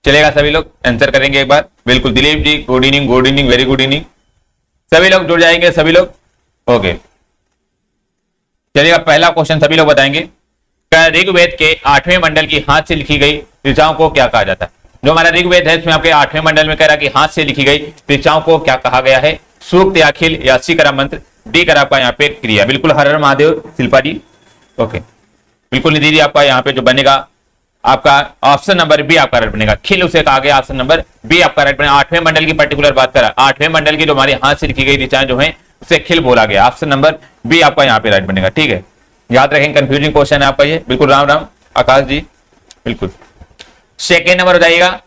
चलेगा, सभी लोग आंसर करेंगे एक बार। बिल्कुल Dilip ji, good evening, good evening, very good evening. सभी लोग जुड़ जाएंगे, सभी लोग। ओके, चलिएगा, पहला क्वेश्चन सभी लोग बताएंगे। ऋग्वेद के 8वें मंडल की हाथ से लिखी गई ऋचाओं को क्या कहा जाता है? जो हमारा ऋग्वेद है इसमें आपके 8वें मंडल में कह रहा है कि हाथ से लिखी गई ऋचाओं को क्या कहा गया है? सूक्त या अखिल या सीकरा मंत्र, डी कर आपका यहाँ पे क्रिया। बिल्कुल, हर हर महादेव शिल्पा जी। ओके, बिल्कुल निधि जी, आपका यहाँ पे जो बनेगा आपका ऑप्शन नंबर बी आपका राइट बनेगा। खिल उसे कहा गया, ऑप्शन नंबर बी आपका राइट बनेगा। 8वें मंडल की पर्टिकुलर बात करा, 8वें मंडल की जो हमारे हाथ से लिखी गई ऋचाएं जो है उसे खिल बोला गया। ऑप्शन नंबर बी आपका यहाँ पे राइट बनेगा। ठीक है, याद रखेंगे, कंफ्यूजिंग क्वेश्चन है आपका ये। बिल्कुल, राम राम आकाश जी। बिल्कुल, सेकेंड नंबर हो जाएगा,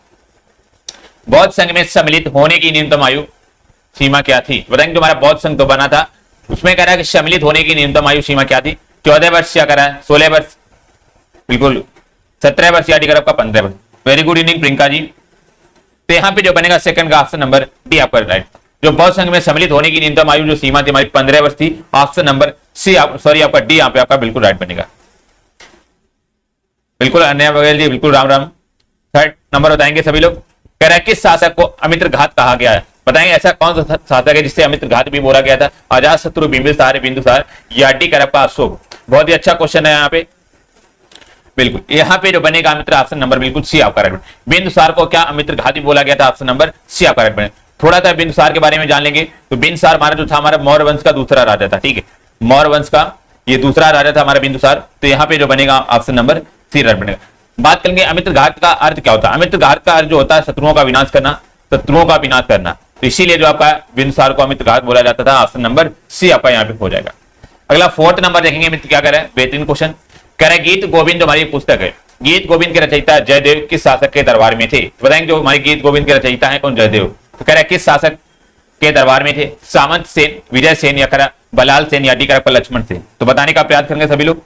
बौद्ध संघ में सम्मिलित होने की न्यूनतम आयु सीमा क्या थी? बताएंगे, जो हमारा बौद्ध संघ तो बना था उसमें कह रहा है कि सम्मिलित होने की न्यूनतम आयु सीमा क्या थी? 14 वर्ष या कह रहा है 16 वर्ष, बिल्कुल 17 वर्ष या डी कर आपका 15 वर्ष। Very good evening Priyanka ji. तो यहाँ पे जो बनेगा सेकंड का ऑप्शन नंबर डी आपका राइट। जो बौद्ध संघ में सम्मिलित होने की न्यूनतम आयु जो सीमा थी हमारी 15 वर्ष थी। ऑप्शन नंबर सी सॉरी आपका डी यहाँ पे आपका बिल्कुल राइट बनेगा। बिल्कुल अन्य बघेल जी, बिल्कुल राम राम। थर्ड नंबर बताएंगे सभी लोग। कह रहा है किस शासक को अमित्र घात कहा गया है? बताएंगे ऐसा कौन सा शासक है जिससे अमित्र घात भी बोला गया था? अजात शत्रु, बिंदुसार या डी कर आपका अशोक? बहुत ही अच्छा क्वेश्चन है यहाँ पे। बिल्कुल, यहाँ पे जो बनेगा अमित्र ऑप्शन नंबर बिल्कुल सी आपका राइट। बिंदुसार को क्या अमित्र घाती बोला गया था? ऑप्शन नंबर सी आपका राइट बनेगा। थोड़ा सा बिंदुसार के बारे में जान लेंगे। तो बिंदुसार हमारा जो था हमारा मौर्य वंश का दूसरा राजा था। ठीक है, मौर्य वंश का ये दूसरा राजा था हमारा बिंदुसार। तो यहाँ पे जो बनेगा ऑप्शन नंबर सी राइट बनेगा। बात करेंगे अमित्र घात का अर्थ क्या होता है? अमित्र घात का अर्थ जो होता है शत्रुओं का विनाश करना, शत्रुओं का विनाश करना। तो इसीलिए जो आपका बिंदुसार को अमित्र घात बोला जाता था। ऑप्शन नंबर सी आपका यहाँ पे हो जाएगा। अगला फोर्थ नंबर देखेंगे मित्र, क्या करें, बेहतरीन क्वेश्चन। कह रहे गीत गोविंद हमारी पुस्तक है, गीत गोविंद के रचयिता जयदेव किस शासक के दरबार में थे? बताएंगे जो हमारे गीत गोविंद के रचयिता है कौन? जयदेव। तो कह रहे किस शासक के दरबार में थे? सामंत सेन, विजय सेन या करा बलाल सेन या डी करा लक्ष्मण सेन? तो बताने का प्रयास करेंगे सभी लोग।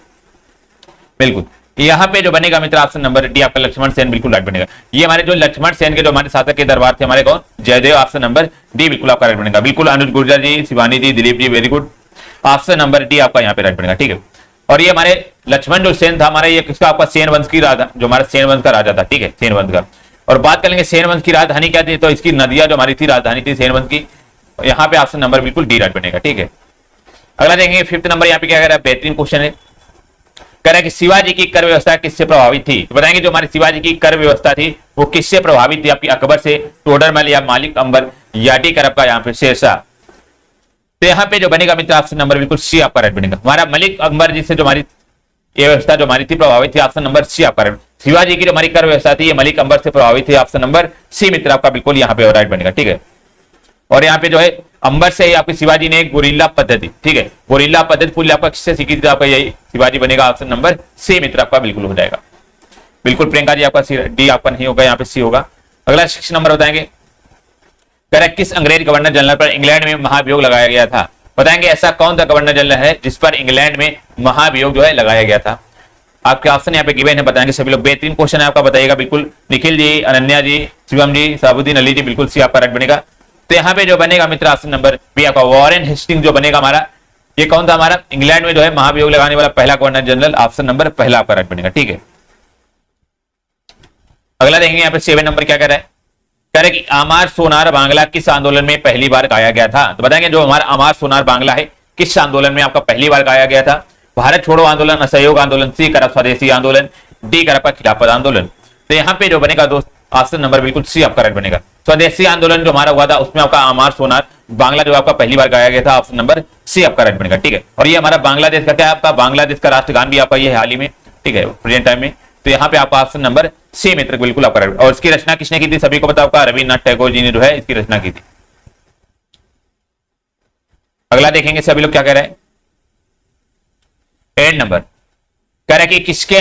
बिल्कुल, यहाँ पे जो बनेगा मित्र ऑप्शन नंबर डी आपका लक्ष्मण सेन बिल्कुल राइट बनेगा। ये हमारे जो लक्ष्मण सेन के जो हमारे शासक के दरबार थे हमारे कौन? जयदेव। ऑप्शन नंबर डी बिल्कुल आपका राइट बनेगा। बिल्कुल, Anuj Gurjar ji, Shivani ji, Dilip ji, very good. Option number D आपका यहाँ पे राइट बनेगा। ठीक है, और ये हमारे लक्ष्मण जो सेन था हमारा, ये किसका? आपका सेन वंश की राजा, जो हमारा सेन वंश का राजा था। ठीक है, सेन वंश का। और बात करेंगे सेन वंश की राजधानी क्या थी? तो इसकी नदियां जो हमारी थी राजधानी थी सेन वंश की। यहाँ पे ऑप्शन नंबर बिल्कुल डी राइट बनेगा। ठीक है, अगला देखेंगे फिफ्थ नंबर। यहाँ पे क्या कह रहा है, बेहतरीन क्वेश्चन है। कह रहा है कि शिवाजी की कर व्यवस्था किससे प्रभावित थी? तो बताएंगे जो हमारी शिवाजी की कर व्यवस्था थी वो किससे प्रभावित थी? आपकी अकबर से, टोडरमल या मालिक अंबर या डी कर आपका यहाँ पे शेरशाह? तो यहाँ पे जो बनेगा मित्र ऑप्शन नंबर बिल्कुल सी आपका राइट बनेगा। हमारा मलिक अकबर जी से जो हमारी ये व्यवस्था जो हमारी थी प्रभावित थी। ऑप्शन नंबर सी आपका राइट। शिवाजी की जो हमारी कर व्यवस्था थी ये मलिक अंबर से प्रभावित थी। ऑप्शन नंबर सी मित्र आपका बिल्कुल यहाँ पे राइट बनेगा। ठीक है, और यहाँ पे जो है अंबर से ही आपके शिवाजी ने एक गोरिल्ला पद्धति, ठीक है, गोरिल्ला पद्धति फुल आपका किससे सीखी थी? आपका यही शिवाजी बनेगा। ऑप्शन नंबर सी मित्र आपका बिल्कुल हो जाएगा। बिल्कुल प्रियंका जी, आपका डी आपका नहीं होगा, यहाँ पे सी होगा। अगला 6 नंबर बताएंगे। कह रहा है किस अंग्रेज गवर्नर जनरल पर इंग्लैंड में महाभियोग लगाया गया था? बताएंगे ऐसा कौन सा गवर्नर जनरल है जिस पर इंग्लैंड में महाभियोग जो है लगाया गया था? आपके ऑप्शन यहाँ पे गिवन है, बताएंगे सभी लोग। बेहतरीन क्वेश्चन है आपका, बताइएगा बिल्कुल। निखिल जी, अनन्या जी, शिवम जी, साबुद्दीन अली जी, बिल्कुल सी आपका राइट बनेगा। तो यहाँ पे जो बनेगा मित्र ऑप्शन नंबर बी आपका वॉरेन हेस्टिंग जो बनेगा हमारा। ये कौन था हमारा इंग्लैंड में जो है महाभियोग लगाने वाला पहला गवर्नर जनरल? ऑप्शन नंबर पहला आपका राइट बनेगा। ठीक है, अगला देखेंगे यहाँ पे 7 नंबर क्या कह रहा है। कह रहे कि आमार सोनार बांग्ला किस आंदोलन में पहली बार गाया गया था? तो बताएंगे जो हमारा आमार सोनार बांग्ला है किस आंदोलन में आपका पहली बार गाया गया था? भारत छोड़ो आंदोलन, असहयोग आंदोलन, सी करप स्वदेशी आंदोलन, डी करप खिलाफत आंदोलन? तो यहाँ पे जो बनेगा दोस्त ऑप्शन नंबर बिल्कुल सी आपका राइट बनेगा। स्वदेशी आंदोलन जो हमारा हुआ था उसमें आपका आमार सोनार बांग्ला जो आपका पहली बार गाया गया था। ऑप्शन नंबर सी आपका राइट बनेगा। ठीक है, और ये हमारा बांग्लादेश का क्या है? आपका बांग्लादेश का राष्ट्रगान भी आपका ये हाल ही में, ठीक है, प्रेजेंट टाइम में। तो यहाँ पे आपका ऑप्शन नंबर सी मित्र बिल्कुल आपका राइट। और इसकी रचना किसने की थी? सभी को पता होगा, रविन्द्रनाथ टैगोर जी ने जो है इसकी रचना की थी। अगला देखेंगे सभी लोग क्या कह रहे हैं। 8 नंबर कह रहे कि किसके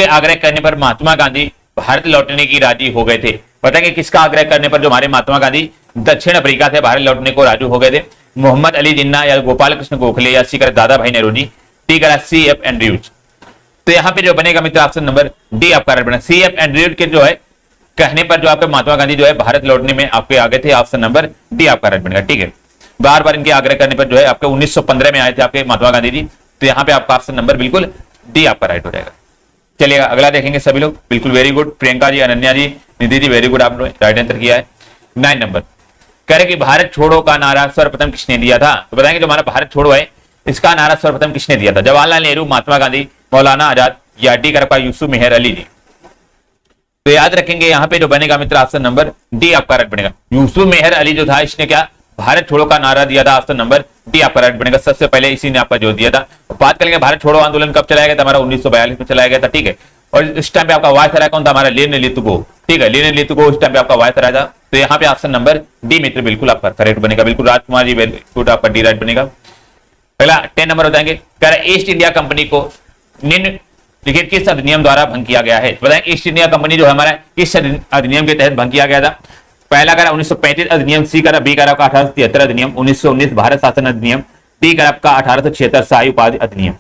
आग्रह करने पर महात्मा गांधी भारत लौटने की राजी हो गए थे? बताएंगे किसका आग्रह करने पर जो हमारे महात्मा गांधी दक्षिण अफ्रीका से भारत लौटने को राजी हो गए थे? मोहम्मद अली जिन्ना या गोपाल कृष्ण गोखले या सीकर दादा भाई नेहरू? ठीक है, CF एंड्रयूज। तो यहाँ पे जो बनेगा मित्र ऑप्शन नंबर डी आपका राइट बनेगा। CF एंड्रयूज के जो है कहने पर जो आपके महात्मा गांधी जो है भारत लौटने में आपके आगे थे। ऑप्शन नंबर डी आपका राइट बनेगा। ठीक है, बार बार इनके आग्रह करने पर जो है आपके 1915 में आए थे आपके महात्मा गांधी जी। तो यहाँ पे आपका ऑप्शन नंबर बिल्कुल डी आपका राइट हो जाएगा। चलिएगा अगला देखेंगे सभी लोग। बिल्कुल वेरी गुड, प्रियंका जी, अनन्या जी, निधि जी, वेरी गुड, आपने राइट आंसर किया है। 9 नंबर कह रहे कि भारत छोड़ो का नारा सर्वप्रथम किसने दिया था? तो बताएंगे जो हमारा भारत छोड़ो है इसका नारा सर्वप्रथम किसने दिया था? जवाहरलाल नेहरू, महात्मा गांधी, मौलाना आजाद या डी कर यूसुफ मेहर अली जी। तो याद रखेंगे यहाँ पे जो बनेगा मित्र ऑप्शन नंबर डी आपका राइट बनेगा। यूसुफ मेहर अली जो था इसने क्या भारत छोड़ो का नारा दिया था, ऑप्शन नंबर डी आपका राइट बनेगा। सबसे पहले इसी ने आपका जो दिया था। बात करेंगे भारत छोड़ो आंदोलन कब चलाया गया था? हमारा 1942 में चलाया गया था, ठीक है। और इस टाइम पे आपका वायसराय कौन था? हमारा लेन लितुगो, ठीक है, लेन लितुगो इस टाइम पे आपका वायसराय था। तो यहाँ पे ऑप्शन नंबर डी मित्र बिल्कुल आपका करेक्ट बनेगा। बिल्कुल राजकुमार जी, वेरी गुड, आपका डी राइट बनेगा। पहला 10 नंबर बताएंगे, कह रहे ईस्ट इंडिया कंपनी को निम्नलिखित किस अधिनियम द्वारा भंग किया गया है? बताएं ईस्ट इंडिया कंपनी जो है हमारा किस अधिनियम के तहत भंग किया गया था? पहला करा 1935 अधिनियम, सी करा बी करा आपका 1873 अधिनियम, 1919 भारत शासन अधिनियम, डी करा आपका 1876 शाही उपाधि अधिनियम।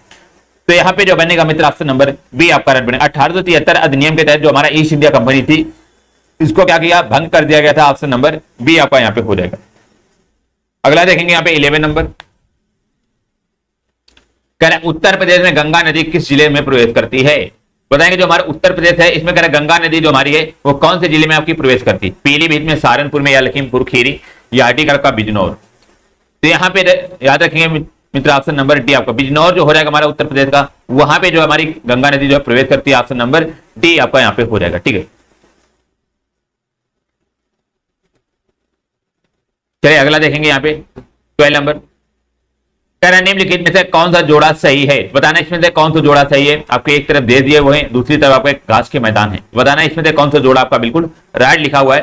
तो यहाँ पे जो बनेगा मित्र ऑप्शन नंबर बी आपका राइट बनेगा। 1873 अधिनियम के तहत जो हमारा ईस्ट इंडिया कंपनी थी इसको क्या किया? भंग कर दिया गया था। ऑप्शन नंबर बी आपका यहाँ पे हो जाएगा। अगला देखेंगे यहाँ पे 11 नंबर, कह रहे उत्तर प्रदेश में गंगा नदी किस जिले में प्रवेश करती है? बताएंगे जो हमारा उत्तर प्रदेश है इसमें कह रहे गंगा नदी जो हमारी है वो कौन से जिले में आपकी प्रवेश करती है? पीलीभीत में, सहारनपुर में या लखीमपुर खीरी या डी का बिजनौर। तो यहाँ पे याद रखेंगे मित्र ऑप्शन नंबर डी आपका बिजनौर जो हो जाएगा हमारा उत्तर प्रदेश का, वहां पे जो हमारी गंगा नदी जो है प्रवेश करती है। ऑप्शन नंबर डी आपका यहाँ पे हो जाएगा, ठीक है। चलिए अगला देखेंगे यहाँ पे 12 नंबर, कह रहा निम्नलिखित में से कौन सा जोड़ा सही है? बताना इसमें से कौन सा जोड़ा सही है। आपके एक तरफ दे दिए वो है, दूसरी तरफ आपका एक घास के मैदान है। बताना इसमें से कौन सा जोड़ा आपका बिल्कुल राइट लिखा हुआ है।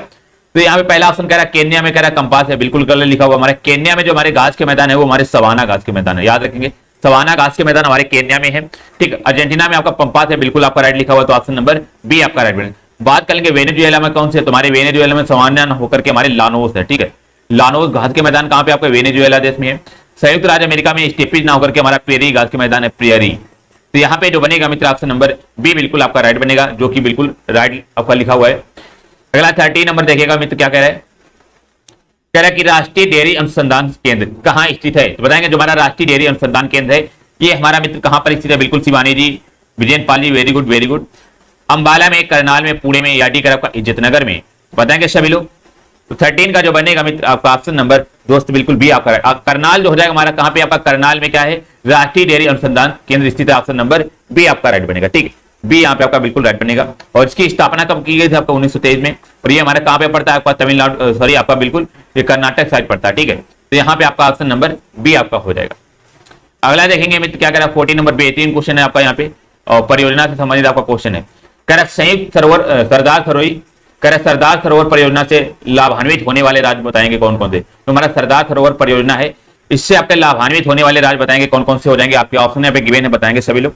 तो यहाँ पे पहला ऑप्शन कह रहा है केन्या में, कह रहा कंपास है, बिल्कुल गलत लिखा हुआ। हमारे केन्या में जो हमारे घास के मैदान है वो हमारे सवाना घास के मैदान है, याद रखेंगे सवाना घास के मैदान हमारे केन्या में है, ठीक। अर्जेंटीना में आपका पंपास है, बिल्कुल आपका राइट लिखा हुआ। तो ऑप्शन नंबर बी आपका राइट बनेगा। बात करेंगे वेनेजुएला में कौन से? तुम्हारे वेनेजुएला में सवाना होकर के हमारे लानोस है, ठीक है। लानोस घास के मैदान कहां पे? आपका वेनेजुएला देश में है। संयुक्त राज्य अमेरिका में स्टेपिज ना होकर के हमारा प्रेरी घास के मैदान है, प्रियरी। तो यहाँ पे जो बनेगा मित्र ऑप्शन नंबर बी बिल्कुल आपका राइट बनेगा, जो कि बिल्कुल राइट आपका लिखा हुआ है। अगला 13 नंबर देखिएगा मित्र, क्या कह रहा है? कह रहा है कि राष्ट्रीय डेयरी अनुसंधान केंद्र कहाँ स्थित है? तो बताएंगे जो हमारा राष्ट्रीय डेयरी अनुसंधान केंद्र है ये हमारा मित्र कहां पर स्थित है? बिल्कुल Shivani ji, Vijayan Pal ji, very good very good. Ambala में, करनाल में, पुणे में या डी कर आपका इज्जतनगर में? बताएंगे सभी लोग। तो 13 का जो बनेगा मित्र आपका ऑप्शन नंबर दोस्त बिल्कुल बी आपका। करनाल जो हो जाएगा हमारा कहां पे? आपका करनाल में क्या है? राष्ट्रीय डेयरी अनुसंधान केंद्र स्थित है। ऑप्शन नंबर बी आपका राइट बनेगा, ठीक है। बी यहाँ पे आपका बिल्कुल राइट बनेगा। और इसकी स्थापना कब की गई थी? आपका 1923 में। और ये हमारा कहां पे पड़ता है? आपका तमिलनाडु, सॉरी आपका बिल्कुल ये कर्नाटक साइड पड़ता है, ठीक है। तो यहाँ पे आपका ऑप्शन नंबर बी आपका हो जाएगा। अगला देखेंगे मित्र क्या कह रहा है? 14 नंबर, बेहतरीन क्वेश्चन है आपका यहाँ पे और परियोजना से संबंधित आपका क्वेश्चन है। कह रहा संयुक्त सरोवर सरदार सरोवर, कह रहे सरदार सरोवर परियोजना से लाभान्वित होने वाले राज्य बताएंगे कौन कौन से? तो हमारा सरदार सरोवर परियोजना है, इससे आपके लाभान्वित होने वाले राज्य बताएंगे कौन कौन से हो जाएंगे? आपके ऑप्शन यहाँ पे गिवन है, बताएंगे सभी लोग।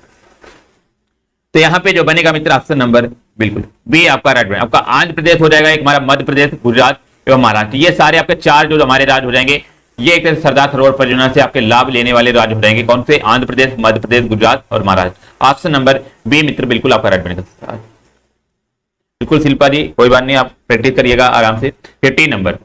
तो यहाँ पे जो बनेगा मित्र ऑप्शन नंबर बिल्कुल बी आपका राइट बनेगा। आपका आंध्र प्रदेश हो जाएगा, एक हमारा मध्य प्रदेश, गुजरात एवं महाराष्ट्र। ये सारे आपके चार जो हमारे राज्य हो जाएंगे ये एक सरदार सरोवर परियोजना से आपके लाभ लेने वाले राज्य हो जाएंगे। कौन से? आंध्र प्रदेश, मध्य प्रदेश, गुजरात और महाराष्ट्र। ऑप्शन नंबर बी मित्र बिल्कुल आपका राइट बनेगा। बिल्कुल शिल्पा जी, कोई बात नहीं, आप प्रैक्टिस करिएगा आराम से। 15 नंबर कह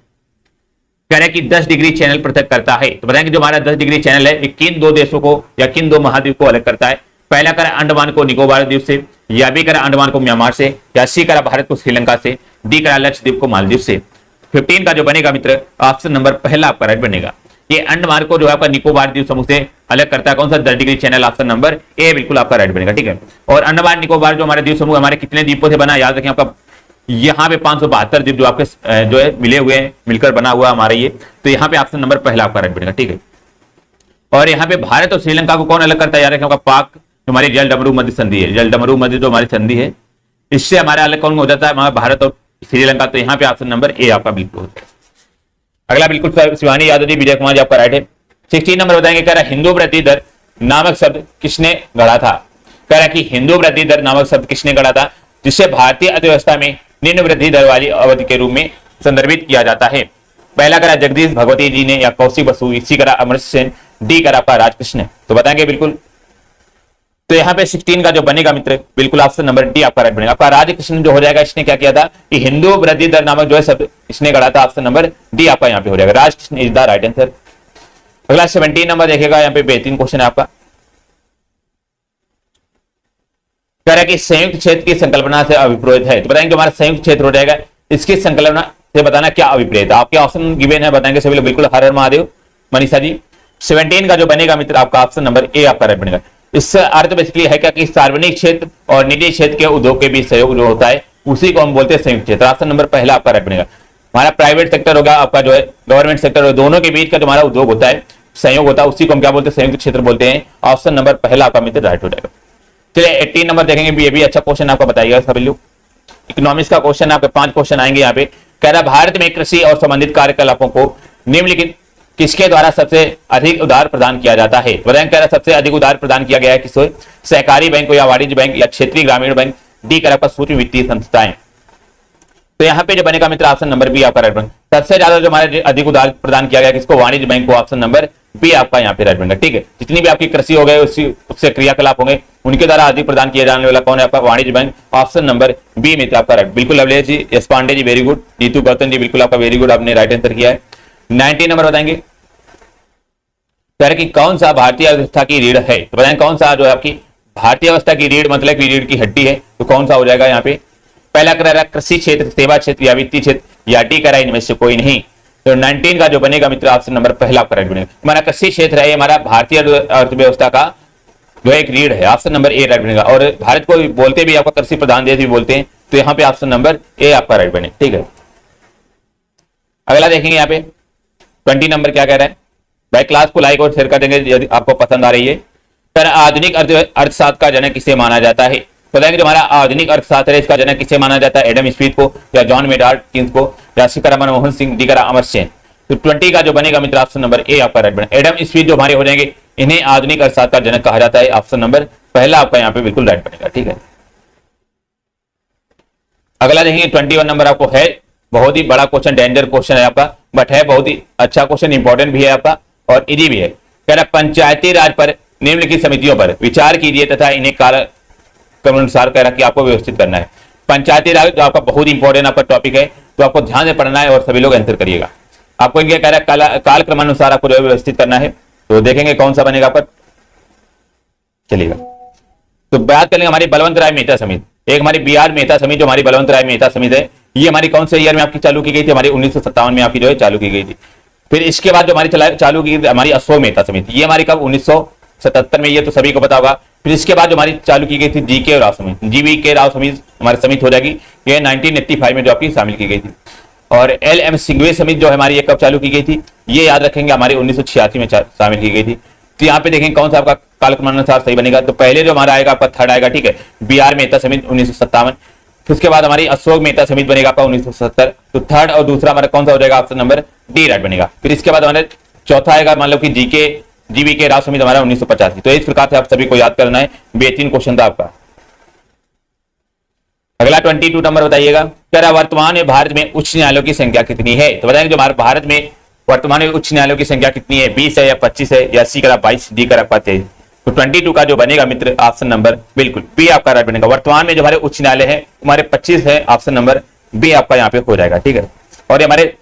रहे हैं कि 10 डिग्री चैनल पृथक करता है। तो बताएंगे जो हमारा 10 डिग्री चैनल है ये किन दो देशों को या किन दो महाद्वीप को अलग करता है? पहला करा अंडमान को निकोबार द्वीप से, या बी करा अंडमान को म्यांमार से, या सी करा भारत को श्रीलंका से, डी करा लक्षद्वीप को मालदीव से। 15 का जो बनेगा मित्र ऑप्शन नंबर पहला आपका राइट बनेगा। ये अंडमान को जो है आपका निकोबार द्वीप समूह से अलग करता है। कौन सा? 10 degree channel. Option number A बिल्कुल आपका राइट बनेगा, ठीक है। और अंडमान निकोबार जो हमारे द्वीप समूह हमारे कितने द्वीपों से बना? याद रखें आपका यहाँ पे 572 द्वीप जो आपके जो है मिले हुए हैं, मिलकर बना हुआ हमारा ये। तो यहाँ पे ऑप्शन नंबर पहला आपका राइट बनेगा, ठीक है। और यहाँ पे भारत और श्रीलंका को कौन अलग करता है? याद रखें आपका पाक जो हमारी जल डमरू मध्य संधि है, जल डमरू मध्य जो हमारी संधि है इससे हमारे अलग कौन हो जाता है? हमारा भारत और श्रीलंका। तो यहाँ पे ऑप्शन नंबर ए आपका बिल्कुल होता है। अगला बिल्कुल शिवानी यादव जी, विजय कुमार जी आपका राइट है। 16 नंबर बताएंगे, कह रहा है हिंदू वृद्धि दर नामक शब्द किसने गढ़ा था? कह रहा है कि हिंदू वृद्धि दर नामक शब्द किसने गढ़ा था जिससे भारतीय अर्थव्यवस्था में निम्न वृद्धि दर वाली अवधि के रूप में संदर्भित किया जाता है? पहला करा जगदीश भगवती जी ने, या कौशिक बसु, इसी करा अमृत सेन, डी करा आपका राजकृष्ण। तो बताएंगे बिल्कुल। तो यहाँ पे 16 का जो बनेगा मित्र बिल्कुल ऑप्शन नंबर डी आपका राइट बनेगा। आपका राजकृष्ण जो हो जाएगा इसने क्या किया था कि हिंदू वृद्धि दर नामक जो है शब्द इसने गढ़ा था। ऑप्शन नंबर डी आपका यहाँ पे हो जाएगा, Rajkrishna is the right answer. अगला 17 नंबर देखेगा, यहाँ पे बेहतरीन क्वेश्चन है आपका। कह रहा है कि संयुक्त क्षेत्र की संकल्पना से अभिप्रेत है, तो बताएंगे जो हमारा संयुक्त क्षेत्र हो जाएगा इसकी संकल्पना से बताना क्या अभिप्रेत है। आपके ऑप्शन गिवन है, बताएंगे सभी लोग बिल्कुल। हर हर महादेव मनीषा जी। 17 का जो बनेगा मित्र आपका ऑप्शन नंबर ए आपका राइट बनेगा। इससे अर्थ बेसिकली है क्या कि सार्वजनिक क्षेत्र और निजी क्षेत्र के उद्योग के बीच सहयोग जो होता है उसी को हम बोलते हैं संयुक्त क्षेत्र। ऑप्शन नंबर पहला आपका राइट बनेगा। हमारा प्राइवेट सेक्टर होगा, आपका जो है गवर्नमेंट सेक्टर होगा, दोनों के बीच का जो हमारा उद्योग होता है, सहयोग होता है, उसी को हम क्या बोलते हैं संयुक्त क्षेत्र बोलते हैं। ऑप्शन नंबर पहला आपका मित्र राइट हो जाएगा। चलिए 18 नंबर देखेंगे, ये भी अच्छा क्वेश्चन आपका बताइएगा सभी लोग। इकोनॉमिक्स का क्वेश्चन आपके 5 क्वेश्चन आएंगे यहाँ पे। कह रहा भारत में कृषि और संबंधित कार्यकलापों को निम्नलिखित किसके द्वारा सबसे अधिक उधार प्रदान किया जाता है। बताएं कह रहा सबसे अधिक उधार प्रदान किया गया है किसको, सहकारी बैंक या वाणिज्य बैंक या क्षेत्रीय ग्रामीण बैंक, डी कर आपका सूक्ष्म वित्तीय संस्थाएं। तो यहाँ पे जो बनेगा मित्र ऑप्शन नंबर बी आपका राइट बनेगा। सबसे ज्यादा जो हमारे अधिक उधार प्रदान किया गया किसको, वाणिज्य बैंक को। ऑप्शन नंबर बी आपका यहाँ पे राइट बनेगा। ठीक है, जितनी भी आपकी कृषि हो गए उससे क्रियाकलाप होंगे उनके द्वारा अधिक प्रदान किया जाने वाला कौन है आपका, वाणिज्य बैंक। ऑप्शन नंबर बी मित्र आपका राइट। बिल्कुल अवलेश जी, यश पांडे जी वेरी गुड, नीतू गौतम जी बिल्कुल आपका वेरी गुड, आपने राइट आंसर किया है। 19 नंबर बताएंगे कि कौन सा भारतीय अर्थव्यवस्था की रीढ़ है। तो बताएं कौन सा जो है आपकी भारतीय अवस्था की रीढ़, मतलब की रीढ़ की हड्डी है, तो कौन सा हो जाएगा यहाँ पे। पहला कह रहा है कृषि क्षेत्र, सेवा क्षेत्र या वित्तीय क्षेत्र, या डी करा इनमें से कोई नहीं। तो 19 का जो बनेगा मित्र ऑप्शन नंबर पहला आपका राइट बनेगा। हमारा कृषि क्षेत्र है, हमारा भारतीय अर्थव्यवस्था का जो एक रीढ़ है। ऑप्शन नंबर ए राइट बनेगा। और भारत को बोलते भी आपका कृषि प्रधान देश भी बोलते हैं, तो यहाँ पे ऑप्शन नंबर ए आपका राइट बने। ठीक है, अगला देखेंगे यहाँ पे 20 नंबर क्या कह रहा है भाई। क्लास को लाइक और शेयर कर देंगे यदि आपको पसंद आ रही है। पर आधुनिक अर्थशास्त्र का जनक किसे माना जाता है। बताएंगे जो हमारा आधुनिक अर्थशास्त्र है इसका जनक किसे माना जाता है, एडम स्मिथ को या जॉन मेडार्ड किन्स को या सीकरा मनमोहन सिंह, डी करा अमर सेन। तो 20 का जो बनेगा मित्र ऑप्शन नंबर ए आपका राइट बनेगा। एडम स्मिथ जो हमारे हो जाएंगे, इन्हें आधुनिक अर्थशास्त्र का जनक कहा जाता है। ऑप्शन नंबर पहला आपका यहाँ पे बिल्कुल राइट बनेगा। ठीक है, अगला देखेंगे 21 नंबर आपको है, बहुत ही बड़ा क्वेश्चन, डेंजर क्वेश्चन है आपका, बट है बहुत ही अच्छा क्वेश्चन, इंपॉर्टेंट भी है आपका और इजी भी है। कह रहा पंचायती राज पर निम्नलिखित समितियों पर विचार कीजिए तथा इन्हें अनुसार कह रहा कि आपको व्यवस्थित करना है। पंचायती राज जो आपका बहुत इंपॉर्टेंट आपका टॉपिक है, तो आपको ध्यान से पढ़ना है और सभी लोग आंसर करिएगा। आपको ये कह रहा है कालक्रमानुसार आपको जो व्यवस्थित करना है, तो देखेंगे कौन सा बनेगा पर चलेगा। तो बात करेंगे हमारी बलवंत राय मेहता समिति, एक हमारी बी आर मेहता समिति जो हमारी बलवंत राय मेहता समिति है, ये हमारी कौन से ईयर में आपकी चालू की गई थी, हमारी 1957 में आपकी जो है चालू की गई थी। फिर इसके बाद जो हमारी चालू की गई हमारी अशोक मेहता समिति, ये हमारी कब 1977 में, ये तो सभी को पता होगा। फिर इसके बाद जो हमारी चालू की गई थी जीके राव समिति, जीवी के राव समिति हमारी समिति हो जाएगी, ये 1985 में जो आपकी शामिल की गई थी। और एल एम सिंघवी समिति जो हमारी ये कब चालू की गई थी, ये याद रखेंगे हमारी 1986 में शामिल की गई थी। तो यहाँ पे देखेंगे कौन सा आपका कालक्रमानुसार सही बनेगा। तो पहले जो हमारा आएगा आपका थर्ड आएगा, ठीक है, बी आर मेहता समिति 1957। फिर उसके बाद हमारी अशोक मेहता समिति बनेगा आपका 1970। तो थर्ड और दूसरा हमारा कौन सा हो जाएगा, ऑप्शन नंबर डी राइट बनेगा। फिर इसके बाद हमारे चौथा आएगा मान लो कि जीके जीवी के राव समिति हमारा 1985। तो इस प्रकार से आप सभी को याद करना है, बेहतरीन क्वेश्चन था आपका। अगला 22 नंबर बताइएगा, कह रहा वर्तमान में भारत में उच्च न्यायालयों की संख्या कितनी है। तो बताएंगे जो हमारे भारत में वर्तमान में उच्च न्यायालयों की संख्या कितनी है, 20 है या 25 है या सी करा 22, डी करा 23। तो 22 का जो बनेगा मित्र ऑप्शन नंबर बिल्कुल बी आपका राइट बनेगा। वर्तमान में जो हमारे उच्च न्यायालय है हमारे 25 है, ऑप्शन नंबर बी आपका यहाँ पे हो जाएगा। ठीक है, और हमारे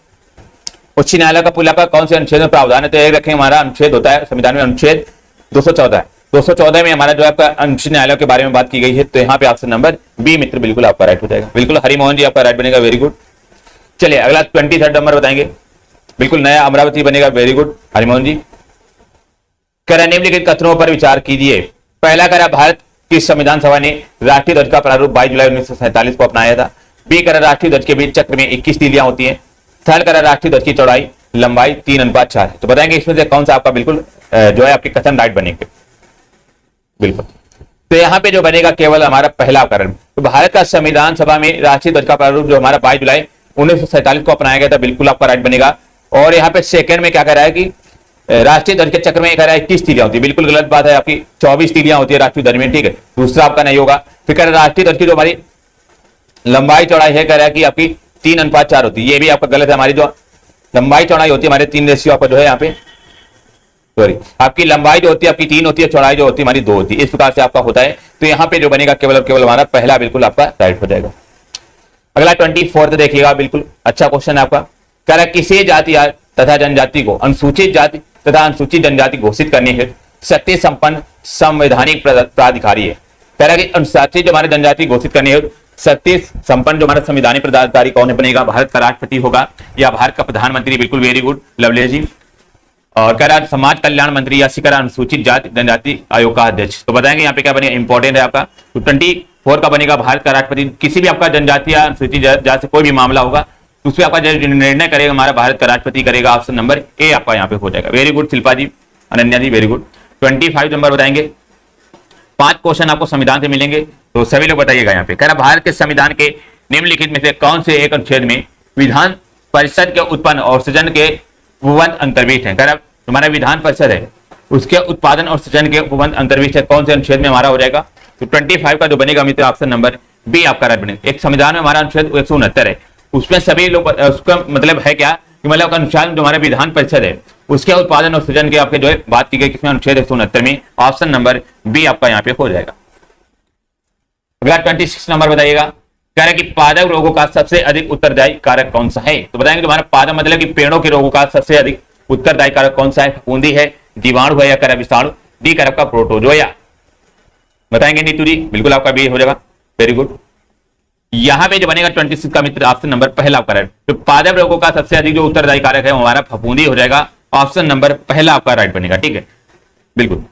उच्च न्यायालय का पुला का कौन से अनुच्छेद में प्रावधान है, तो एक रखें हमारा अनुच्छेद होता है संविधान में अनुच्छेद 214 है। 214 में हमारा जो आपका उच्च न्यायालय के बारे में बात की गई है, तो यहाँ पे ऑप्शन नंबर बी मित्र बिल्कुल आपका राइट हो जाएगा। बिल्कुल हरिमोहन जी आपका राइट बनेगा, वेरी गुड। चलिए अगला 23 नंबर बताएंगे, बिल्कुल नया अमरावती बनेगा, वेरी गुड हरिमोहन जी। कह रहा निम्नलिखित कथनों पर विचार कीजिए। पहला कह रहा भारत की संविधान सभा ने राष्ट्रीय ध्वज का प्रारूप 22 जुलाई 1947 को अपनाया था। बी कह रहा राष्ट्रीय ध्वज के बीच चक्र में 21 तीलियां होती हैं। थर्ड कह रहा राष्ट्रीय ध्वज की चौड़ाई लंबाई 3:4 है। तो बताएंगे इसमें से कौन सा आपका बिल्कुल जो है आपके कथन राइट बनेंगे बिल्कुल। तो यहाँ पे जो बनेगा केवल हमारा पहला कारण, तो भारत का संविधान सभा में राष्ट्रीय ध्वज का प्रारूप जो हमारा 22 जुलाई 1947 को अपनाया गया था, बिल्कुल आपका राइट बनेगा। और यहाँ पे सेकंड में क्या कह रहा है कि राष्ट्रीय ध्वज के चक्र में कह रहा है 21 तीलियां होती है, बिल्कुल गलत बात है, आपकी 24 तीलियां होती है राष्ट्रीय ध्वज में। ठीक है, दूसरा आपका नहीं होगा। फिर कह रहा है राष्ट्रीय ध्वज की जो हमारी लंबाई चौड़ाई है कह रहा है कि आपकी 3:4 होती है, ये भी आपका गलत है। हमारी जो लंबाई चौड़ाई होती है हमारे 3 रेशियो आपका जो है यहाँ पे सॉरी आपकी लंबाई जो होती है आपकी 3 होती है, चौड़ाई जो होती है हमारी 2 होती है, इस प्रकार से आपका होता है। तो यहाँ पे जो बनेगा केवल और केवल हमारा पहला बिल्कुल आपका राइट हो जाएगा। अगला 24 देखिएगा, बिल्कुल अच्छा क्वेश्चन है आपका। कह रहा है किसी जाति तथा जनजाति को अनुसूचित जाति तथा अनुसूचित जनजाति घोषित करने हेतु शक्ति संपन्न संवैधानिक प्राधिकारी है। कह रहा है कि अनुसूचित जो हमारे जनजाति घोषित करने है शक्ति संपन्न जो हमारा संविधानिक पदाधिकारी कौन बनेगा, भारत का राष्ट्रपति होगा या भारत का प्रधानमंत्री। बिल्कुल वेरी गुड लवली जी। और कह रहा है समाज कल्याण मंत्री या शिखर अनुसूचित जाति जनजाति आयोग का अध्यक्ष। तो बताएंगे यहाँ पे क्या बनेगा, इंपॉर्टेंट है आपका। तो 24 का बनेगा भारत का राष्ट्रपति। किसी भी आपका जनजाति या अनुसूचित जाति से कोई भी मामला होगा तो उसमें आपका जो निर्णय करेगा हमारा भारत का राष्ट्रपति करेगा। ऑप्शन नंबर ए आपका यहाँ पे हो जाएगा। वेरी गुड शिल्पा जी, अनन्या जी वेरी गुड। 25 नंबर बताएंगे। 5 क्वेश्चन आपको संविधान से मिलेंगे तो सभी लोग बताइएगा यहाँ पे। कह रहा भारत के संविधान के निम्नलिखित में से कौन से एक अनुच्छेद में विधान परिषद के उत्पन्न और सृजन के उपबंध अंतर्भित है। कह रहा हमारा विधान परिषद है उसके उत्पादन और सृजन के उपबंध अंतर्भित है, कौन से अनुच्छेद में हमारा हो जाएगा। तो 25 का जो बनेगा मित्र ऑप्शन नंबर बी आपका राइट बनेगा। एक संविधान में हमारा अनुच्छेद 169 है, उसमें सभी लोग उसका मतलब है क्या कि मतलब अनुच्छेद जो हमारा विधान परिषद है उसके उत्पादन और सृजन के आपके जो है बात की गई किसमें, अनुच्छेद 169 में। ऑप्शन नंबर बी आपका यहाँ पे हो जाएगा। अगला 26 नंबर बताइएगा। कह रहा है कि पादप रोगों का सबसे अधिक उत्तरदायी कारक कौन सा है। तो बताएंगे तुम्हारा पादप मतलब कि पेड़ों के रोगों का सबसे अधिक उत्तरदायी कारक कौन सा है। फफूंदी है, जीवाणु है या करप विषाणु, डी करप का प्रोटोजोया। बताएंगे नीतू जी, बिल्कुल आपका बी हो जाएगा। Very good. यहां पे जो बनेगा 26 का मित्र ऑप्शन नंबर पहला आपका राइट। तो पादप रोगों का सबसे अधिक जो उत्तरदायी कारक है हमारा फफूंदी हो जाएगा। ऑप्शन नंबर पहला आपका राइट बनेगा। ठीक है बिल्कुल।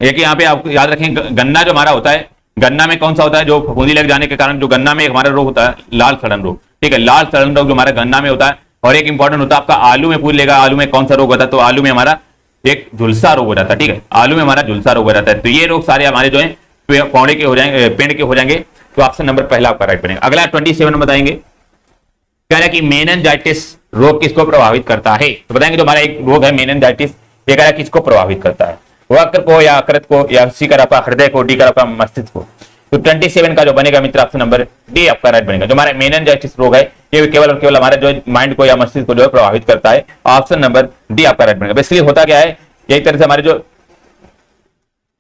एक यहाँ पे आप याद रखें गन्ना जो हमारा होता है, गन्ना में कौन सा होता है जो फफूंदी लग जाने के कारण जो गन्ना में हमारा रोग होता है लाल सड़न रोग। ठीक है, लाल सड़न रोग जो हमारा गन्ना में होता है। और एक इंपॉर्टेंट होता है आपका आलू में, पूछ लेगा आलू में कौन सा रोग होता है। तो आलू में हमारा एक झुलसा रोग हो जाता है। ठीक है, आलू में हमारा झुलसा रोग हो जाता है। तो ये रोग सारे हमारे जो है पौधे के हो जाएंगे, पेड़ के हो जाएंगे। तो ऑप्शन नंबर पहला आपका राइट बनेगा। अगला 27 बताएंगे। कह रहा है कि मेनिनजाइटिस रोग किसको प्रभावित करता है। तो बताएंगे जो हमारा एक रोग है मेनिनजाइटिस, ये कह रहा है किसको प्रभावित करता है, वक्र को या अकृत को या सी कर आपका हृदय को, डी कर आपका मस्तिष्क को। तो 27 का जो बनेगा मित्र ऑप्शन नंबर डी आपका राइट बनेगा। जो हमारा मेनिनजाइटिस रोग है ये केवल और केवल हमारे जो माइंड को या मस्तिष्क को जो है प्रभावित करता है। ऑप्शन नंबर डी आपका राइट बनेगा। बेसिकली होता क्या है, एक तरह से हमारे जो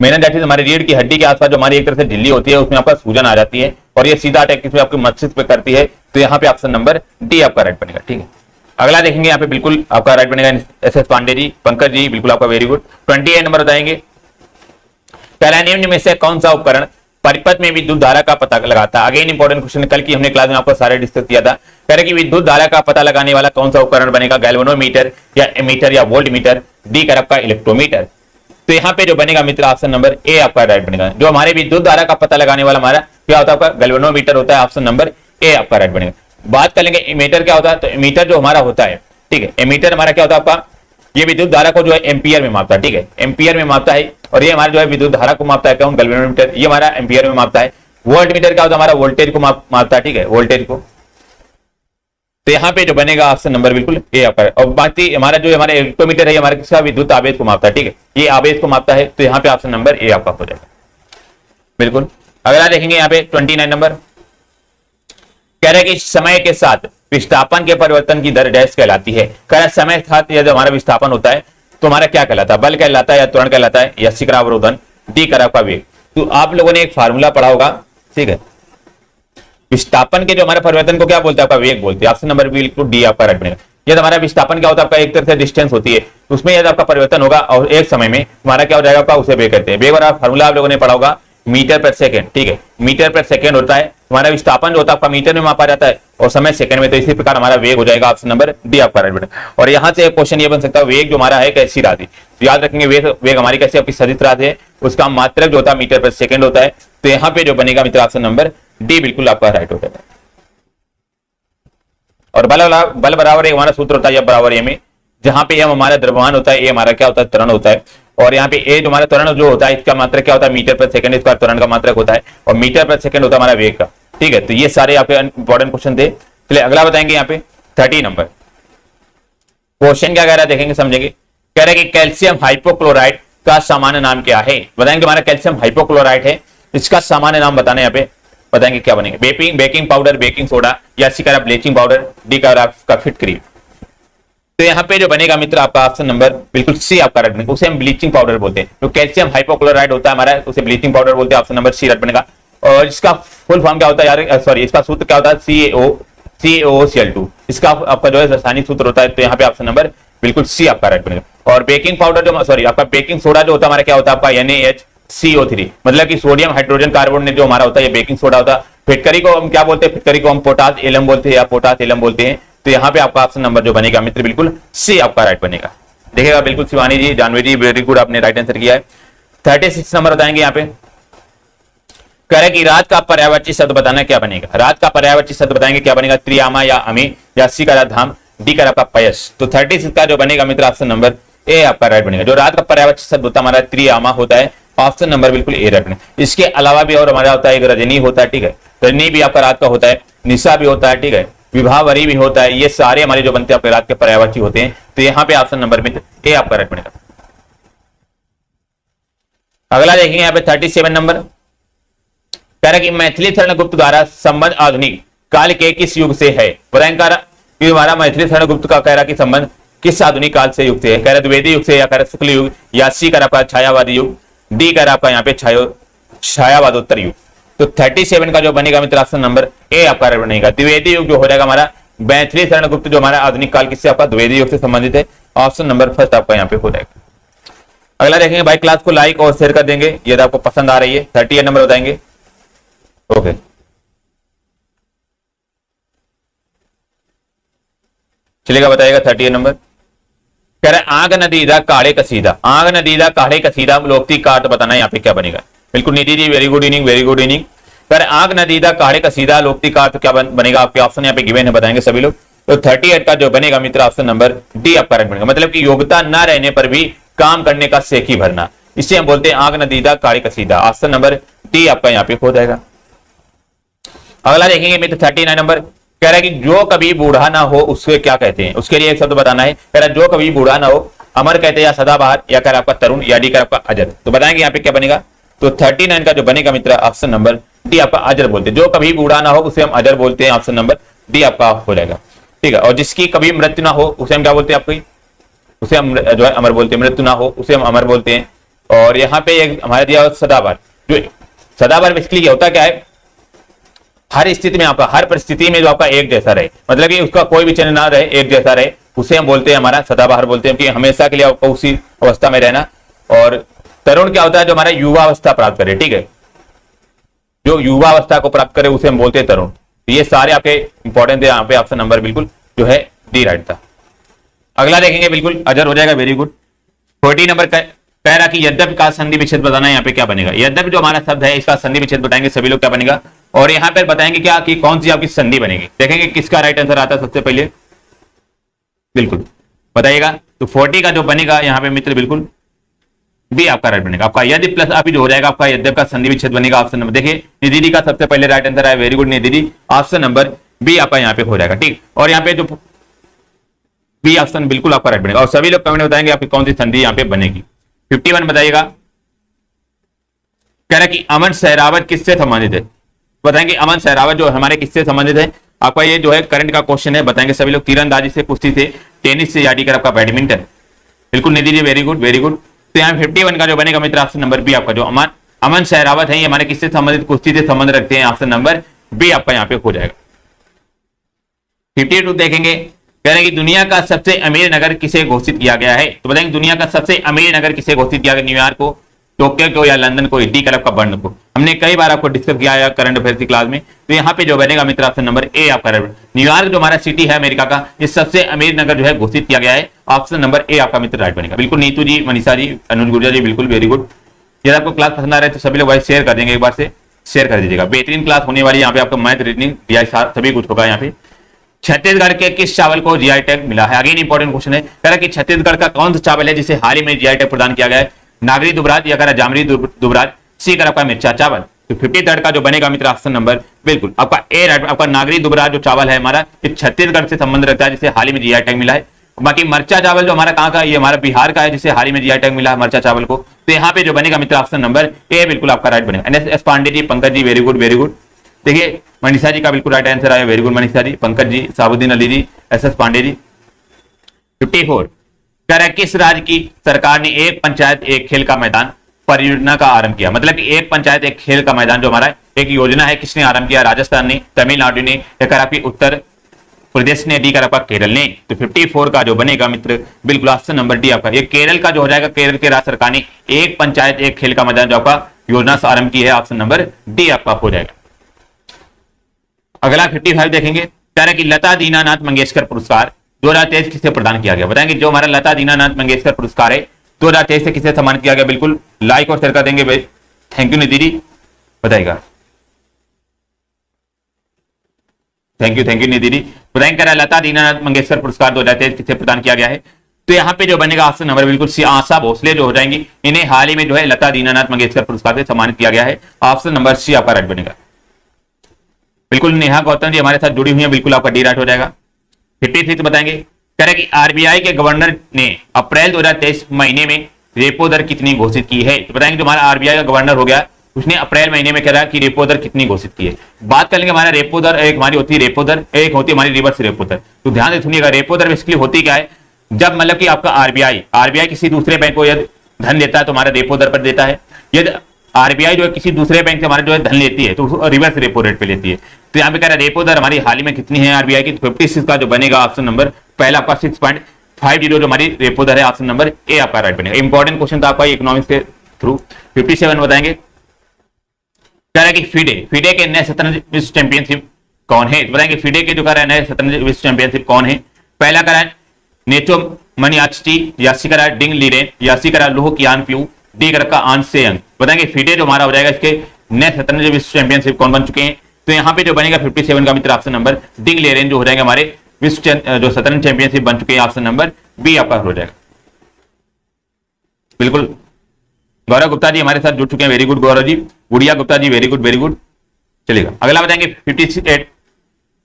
मेनिनजाइटिस हमारे रीढ़ की हड्डी के आसपास जो हमारी एक तरह से झिल्ली होती है उसमें आपका सूजन आ जाती है और ये सीधा अटैक किसमें आपके मस्तिष्क पे करती है। तो यहाँ पे ऑप्शन नंबर डी आपका राइट बनेगा। ठीक है, अगला देखेंगे यहाँ पे बिल्कुल आपका राइट बनेगा एस एस पांडे जी, पंकज जी बिल्कुल आपका वेरी गुड। 28 नंबर बताएंगे। पहला निम्न में से कौन सा उपकरण परिपथ में विद्युत धारा का पता लगाता है। अगेन इंपॉर्टेंट क्वेश्चन, कल की हमने क्लास में आपको सारे डिस्कस किया था। कह रहे कि विद्युत धारा का पता लगाने वाला कौन सा उपकरण बनेगा, गैल्वेनोमीटर या एमीटर या वोल्ट मीटर, डी कर आपका इलेक्ट्रोमीटर। तो यहाँ पे जो बनेगा मित्र ऑप्शन नंबर ए आपका राइट बनेगा। जो हमारे विद्युत धारा का पता लगाने वाला हमारा क्या होता है आपका गैल्वेनोमीटर होता है। ऑप्शन नंबर ए आपका राइट बनेगा। बात कर लेंगे एमीटर क्या होता है। तो एमीटर जो हमारा होता है, ठीक है, एमीटर हमारा क्या होता है आपका, ये विद्युत धारा को जो है एम्पियर में मापता है। ठीक है, एम्पियर में मापता है और ये हमारा जो है विद्युत धारा को मापता है कौन, गैल्वेनोमीटर, ये हमारा एम्पियर में मापता है। वोल्ट मीटर क्या होता है, हमारा वोल्टेज को मापता है। ठीक है, वोल्टेज को। तो यहाँ पे जो बनेगा ऑप्शन नंबर बिल्कुल ए आपका। और बाकी हमारा जो हमारा इलेक्ट्रोमीटर है हमारे किसका, विद्युत आवेश को मापता है। ठीक है, ये आवेश को मापता है। तो यहाँ पे ऑप्शन नंबर ए आपका हो जाएगा बिल्कुल। अगला देखेंगे यहाँ पे 29 नंबर। कह रहे कि समय के साथ विस्थापन के परिवर्तन की दर डैश कहलाती है। कह रहा समय के साथ यदि हमारा विस्थापन होता है तो हमारा क्या कहलाता है, बल कहलाता है या त्वरण कहलाता है या शिखर अवरोधन, डी कर आपका वेग। तो आप लोगों ने एक फार्मूला पढ़ा होगा, ठीक है, विस्थापन के जो हमारे परिवर्तन को क्या बोलते हैं, आपका वेग बोलते हैं। ऑप्शन नंबर बिल्कुल डी आपका राइट बनेगा। यदि हमारा विस्थापन क्या होता है आपका, एक तरह से डिस्टेंस होती है, उसमें यदि आपका परिवर्तन होगा और एक समय में हमारा क्या हो जाएगा आपका, उसे वेग कहते हैं। वेग वाला फार्मूला आप लोगों ने पढ़ा होगा, मीटर पर सेकंड। ठीक है, मीटर पर सेकंड होता है हमारा विस्थापन जो होता है आपका मीटर में मापा जाता है और समय सेकंड में। तो इसी प्रकार हमारा वेग हो जाएगा ऑप्शन नंबर डी आपका राइट बनेगा। और यहाँ से क्वेश्चन ये बन सकता है, वेग जो हमारा है कैसी राशि, तो याद रखेंगे वेग हमारी कैसी आपकी सदिश राशि है, उसका मात्रक जो होता है मीटर पर सेकंड होता है। तो यहाँ पे जो बनेगा मित्र ऑप्शन नंबर डी बिल्कुल आपका राइट हो जाएगा। और बल बराबर हमारा सूत्र होता है बराबर ए में, जहां पे एम हमारा द्रव्यमान होता है, ए हमारा क्या होता है त्वरण होता है। और यहाँ पे ए जो हमारा त्वरण जो होता है इसका मात्रक क्या होता है, मीटर पर सेकंड, इसका त्वरण का मात्रक होता है और मीटर पर सेकंड होता है हमारा वेग का। ठीक है, तो ये सारे यहाँ पे इंपॉर्टेंट क्वेश्चन थे। चलिए अगला बताएंगे यहाँ पे 30 नंबर। क्वेश्चन क्या कह रहा है देखेंगे समझेंगे। कह रहा है कि कैल्शियम हाइपोक्लोराइड का सामान्य नाम क्या है। बताएंगे हमारा कैल्शियम हाइपोक्लोराइड है, इसका सामान्य नाम बताना यहाँ पे, बताएंगे क्या बनेंगे, बेकिंग पाउडर, बेकिंग सोडा या सी का ब्लीचिंग पाउडर, डी का फिटकरी। तो यहाँ पे जो बनेगा मित्र आपका ऑप्शन नंबर बिल्कुल सी आपका राइट बनेगा। उसे हम ब्लीचिंग पाउडर बोलते हैं। जो कैल्शियम हाइपोक्लोराइड होता है हमारा, उसे ब्लीचिंग पाउडर बोलते हैं। ऑप्शन नंबर सी राइट बनेगा। और इसका फुल फॉर्म क्या होता है यार, सॉरी, इसका सूत्र क्या होता है, CaO CaOCl2, इसका आपका जो है रासायनिक सूत्र होता है। तो यहाँ पे ऑप्शन नंबर बिल्कुल सी आपका राइट बनेगा। और बेकिंग पाउडर जो सॉरी आपका बेकिंग सोडा जो होता है हमारा क्या होता है आपका NaHCO3, मतलब कि सोडियम हाइड्रोजन कार्बोनेट जो हमारा होता है ये बेकिंग सोडा होता है। फिटकरी को हम क्या बोलते हैं, फिटकरी को हम पोटास एलम बोलते हैं या पोटास एलम बोलते हैं। तो यहाँ पे आपका ऑप्शन नंबर जो बनेगा मित्र बिल्कुल सी आपका राइट बनेगा। देखिएगा बिल्कुल शिवानी जी, जानवी जी, वेरी गुड, आपने राइट आंसर किया है। 36 नंबर बताएंगे यहाँ पे, कह रहे कि रात का पर्यायवाची शब्द बताना क्या बनेगा। रात का पर्यायवाची शब्द बताएंगे क्या बनेगा, त्रियामा या अमी या सी का धाम, डी का आपका पयस। तो 36 का जो बनेगा मित्र ऑप्शन नंबर ए आपका राइट बनेगा। जो रात का पर्यायवाची शब्द होता है हमारा त्रियामा होता है, ऑप्शन नंबर बिल्कुल ए राइट बनेगा। इसके अलावा भी और हमारा होता है एक रजनी होता है, ठीक है, रजनी भी आपका रात का होता है, निशा भी होता है, ठीक है, विभावरी भी होता है। ये सारे हमारे जो बनते हैं आपके रात के पर्यायवाची होते हैं। तो यहाँ पे ऑप्शन नंबर मित्र ए आपका राइट बनेगा। अगला देखेंगे यहाँ पे 37 नंबर, कह रहा कि मैथिली शरणगुप्त द्वारा संबंध आधुनिक काल के किस युग से है। बताएंगे कि हमारा मैथिली शरणगुप्त का कह रहा कि संबंध किस आधुनिक काल से युग से है। कह रहा द्विवेदी युग से या कह रहा शुक्ल युग या सी कर आपका छायावादी युग, डी कर आपका यहाँ पे छायावादोत्तर युग। तो 37 का जो बनेगा मित्र ऑप्शन नंबर ए आपका बनेगा। द्विवेदी युग जो हो जाएगा हमारा मैथिली शरणगुप्त जो हमारा आधुनिक काल किससे आपका द्विवेदी युग से संबंधित है, ऑप्शन नंबर फर्स्ट आपका यहाँ पे हो जाएगा। अगला देखेंगे भाई, क्लास को लाइक और शेयर कर देंगे यदि आपको पसंद आ रही है। 38 नंबर बताएंगे, ओके चलेगा, बताइएगा 38 नंबर। कह रहे आग नदीदा काढ़े कसीदा, आग नदीदा काढ़े कसीदा लोकती काट बताना यहाँ पे क्या बनेगा। बिल्कुल Niti ji, very good evening, very good evening. कह रहे आग नदीदा काढ़े कसीदा लोकती काट तो क्या बनेगा, आपके ऑप्शन यहाँ पे गिवन है, बताएंगे सभी लोग। तो 38 का जो बनेगा मित्र ऑप्शन नंबर डी आपका राइट बनेगा। मतलब कि योग्यता न रहने पर भी काम करने का सेखी भरना, इसे हम बोलते हैं आग नदीदा काढ़े कसीदा। ऑप्शन नंबर डी आपका यहाँ पे हो जाएगा। अगला देखेंगे मित्र 39 नंबर, कह रहा है कि जो कभी बूढ़ा ना हो उसके क्या कहते हैं। उसके लिए एक शब्द बताना है। कह रहा है जो कभी बूढ़ा ना हो अमर कहते हैं या सदाबहार या कर आपका तरुण या डी कर आपका अजर। तो बताएंगे यहाँ पे क्या बनेगा। तो 39 का जो बनेगा मित्र ऑप्शन नंबर डी आपका अजर बोलते हैं। जो कभी बूढ़ा ना हो उसे हम अजर बोलते हैं, ऑप्शन नंबर डी आपका हो जाएगा, ठीक है। और जिसकी कभी मृत्यु ना हो उसे हम क्या बोलते हैं, आपकी उसे हम जो है अमर बोलते हैं। मृत्यु ना हो उसे हम अमर बोलते हैं। और यहाँ पे एक हमारे दिया सदाबहार, जो सदाबहार बेसिकली क्या होता है, क्या है, हर स्थिति में आपका हर परिस्थिति में जो आपका एक जैसा रहे, मतलब कि उसका कोई भी चेंज ना रहे, एक जैसा रहे, उसे हम बोलते हैं हमारा सदाबहार बोलते हैं कि हमेशा के लिए आपको उसी अवस्था में रहना। और तरुण क्या होता है, जो हमारा युवा अवस्था प्राप्त करे, ठीक है, जो युवा अवस्था को प्राप्त करे उसे हम बोलते हैं तरुण। तो ये सारे आपके इंपॉर्टेंट है, यहाँ पे ऑप्शन नंबर बिल्कुल जो है डी राइट था। अगला देखेंगे बिल्कुल अजर हो जाएगा, वेरी गुड। 40 नंबर कह रहा कि यद्यपि का संधि विच्छेद बताना है, यहाँ पे क्या बनेगा। यद्यपि जो हमारा शब्द है इसका संधि विच्छेद बताएंगे सभी लोग क्या बनेगा। और यहाँ पर बताएंगे क्या कि कौन सी आपकी संधि बनेगी। देखेंगे किसका राइट आंसर आता है सबसे पहले, बिल्कुल बताइएगा। तो 40 का जो बनेगा यहाँ पे मित्र बिल्कुल बी आपका राइट बनेगा। आपका यदि प्लस आप जो हो जाएगा आपका यद्यपि का संधि विच्छेद बनेगा, ऑप्शन नंबर देखिए निधि डी का सबसे पहले राइट आंसर है, वेरी गुड निधि डी, ऑप्शन नंबर बी आपका यहाँ पे हो जाएगा, ठीक। और यहाँ पे जो बी ऑप्शन बिल्कुल आपका राइट बनेगा। और सभी लोग कमेंट बताएंगे आपकी कौन सी संधि यहाँ पे बनेगी। 51 बताइएगा, कह रहा कि अमन सहरावत किससे संबंधित है। बताएंगे अमन सहरावत जो हमारे किससे संबंधित है। आपका ये जो है करंट का क्वेश्चन है, बताएंगे सभी लोग। तीरंदाजी से, कुश्ती से, टेनिस से, या डी कर आपका बैडमिंटन। बिल्कुल निधि जी, वेरी गुड वेरी गुड। तो यहाँ 51 का जो बनेगा मित्र ऑप्शन नंबर बी आपका, जो अमन सहरावत है ये हमारे किससे संबंधित, कुश्ती से संबंध रखते हैं, ऑप्शन नंबर बी आपका यहाँ पे हो जाएगा। 52 देखेंगे, कह रहे हैं कि दुनिया का सबसे अमीर नगर किसे घोषित किया गया है। तो बताएंगे दुनिया का सबसे अमीर नगर किसे घोषित किया गया, न्यूयॉर्क को, टोक्यो को, या लंदन को, डी क्लब का बर्न को। हमने कई बार आपको डिस्कस किया है करंट अफेयर्स की क्लास में। तो यहाँ पे जो बनेगा मित्र ऑप्शन नंबर ए आपका। न्यूयॉर्क जो हमारा सिटी है अमेरिका का, ये सबसे अमीर नगर जो है घोषित किया गया है, ऑप्शन नंबर ए आपका मित्र राइट बनेगा। बिल्कुल नीतू जी, मनीषा जी, अनुज गुर्जर जी, बिल्कुल वेरी गुड। यदि आपको क्लास पसंद आ रहा है तो सभी लोग भाई शेयर कर देंगे, एक बार से शेयर कर दीजिएगा। बेहतरीन क्लास होने वाली यहाँ पे आपका मैथ, रीजनिंग, सभी कुछ होगा यहाँ पे। छत्तीसगढ़ के किस चावल को जीआई टैग मिला है। अगेन इंपॉर्टेंट क्वेश्चन है, कह रहा कि छत्तीसगढ़ का कौन सा चावल है जिसे हाल ही में जीआई टैग प्रदान किया गया है। नागरी दुबराज या कह रहा जामरी दुबराज, सी कर आपका मिर्चा चावल। तो 53 का जो बनेगा मित्र ऑप्शन नंबर बिल्कुल आपका ए राइट। आपका नागरी दुबराज जो चावल है हमारा, ये छत्तीसगढ़ से संबंध रखता है जिसे हाल ही में जीआई टैग मिला है। बाकी मर्चा चावल जो हमारा कहाँ का, ये हमारा बिहार का है जिसे हाल ही में जीआई टैग मिला है मर्चा चावल को। तो यहाँ पे जो बनेगा मित्र ऑप्शन नंबर ए बिल्कुल आपका राइट बनेगा। S Pandey ji, Pankaj ji, very good very good. देखिए मनीषा जी का बिल्कुल राइट आंसर आया, वेरी गुड मनीषा जी, पंकज जी, साबुद्दीन अली जी, एस पांडे जी। 54 कह रहा है किस राज्य की सरकार ने एक पंचायत एक खेल का मैदान परियोजना का आरंभ किया। मतलब कि एक पंचायत एक खेल का मैदान जो हमारा एक योजना है, किसने आरंभ किया। राजस्थान ने, तमिलनाडु ने, या कर आपकी उत्तर प्रदेश ने, डी कर आपका केरल ने। तो 54 का जो बनेगा मित्र बिल्कुल ऑप्शन नंबर डी आपका। ये केरल का जो हो जाएगा, केरल के राज्य सरकार ने एक पंचायत एक खेल का मैदान जो आपका योजना से आरंभ की है, ऑप्शन नंबर डी आपका हो जाएगा। अगला 55 देखेंगे, कह रहा है कि लता दीनानाथ मंगेशकर पुरस्कार 2023 किसे प्रदान किया गया। बताएंगे जो हमारा लता दीनानाथ मंगेशकर पुरस्कार है 2023 से किसे सम्मानित किया गया। बिल्कुल लाइक और शेयर कर देंगे भाई। थैंक यू निधि जी, बताइएगा। Thank you Nidhi ji. बताएंगे, कह रहा है लता दीनानाथ मंगेशकर पुरस्कार 2023 किसे प्रदान किया गया है। तो यहाँ पे जो बनेगा ऑप्शन नंबर बिल्कुल सी, आशा भोसले जो हो जाएंगी, इन्हें हाल ही में जो है लता दीनानाथ मंगेशकर पुरस्कार से सम्मानित किया गया है। ऑप्शन नंबर सी आपका राइट बनेगा। बिल्कुल नेहा गौतम जी हमारे साथ जुड़ी हुई है, बिल्कुल आपका डी राइट हो जाएगा। 56 बताएंगे, कह रहे कि आरबीआई के गवर्नर ने अप्रैल 2023 महीने में रेपो दर कितनी घोषित की है। तो बताएंगे जो हमारा आरबीआई का गवर्नर हो गया, उसने अप्रैल महीने में कह रहा कि रेपो दर कितनी घोषित की है। बात कर लेंगे हमारा रेपो दर, एक हमारी होती है रेपो दर, एक होती है हमारी रिवर्स रेपो दर। तो ध्यान से सुनिएगा, रेपो दर बेसिकली होती क्या है, जब मतलब कि आपका आरबीआई किसी दूसरे बैंक को यदि धन देता है तो हमारा रेपो दर पर देता है। यदि आरबीआई जो है किसी दूसरे बैंक से हमारा जो है धन लेती है तो रिवर्स रेपो रेट पे लेती है। तो यहाँ पे कह रहा है रेपो दर हमारी हाल ही में कितनी है आरबीआई की। 56 का जो बनेगा ऑप्शन नंबर पहला आपका 6.50 जो हमारी रेपो दर है, ऑप्शन नंबर ए आपका राइट बनेगा। इंपॉर्टेंट क्वेश्चन था आपका इकोनॉमिक्स के थ्रू। 57 बताएंगे, कह रहा है कि फीडे के नए शतरंज विश्व चैंपियनशिप कौन है। बताएंगे फीडे के जो कह रहा है नए शतरंज विश्व चैंपियनशिप कौन है। पहला कह रहा है नेचो मनियाची, यासी करा डिंग लीरेन, यासी करा लोह कियान प्यू, डी कर का आन सेयंग। बताएंगे फीडे जो हमारा हो जाएगा, इसके नए शतरंज विश्व चैंपियनशिप कौन बन चुके हैं। तो यहाँ पे जो बनेगा 57 का मित्र ऑप्शन नंबर डिंग लेरेन जो हो जाएगा हमारे विश्व जो शतरंज चैंपियनशिप बन चुके हैं, ऑप्शन नंबर बी आपका हो जाएगा। बिल्कुल गौरव गुप्ता जी हमारे साथ जुड़ चुके हैं, वेरी गुड गौरव जी। गुड़िया गुप्ता जी वेरी गुड। चलिएगा अगला बताएंगे 58,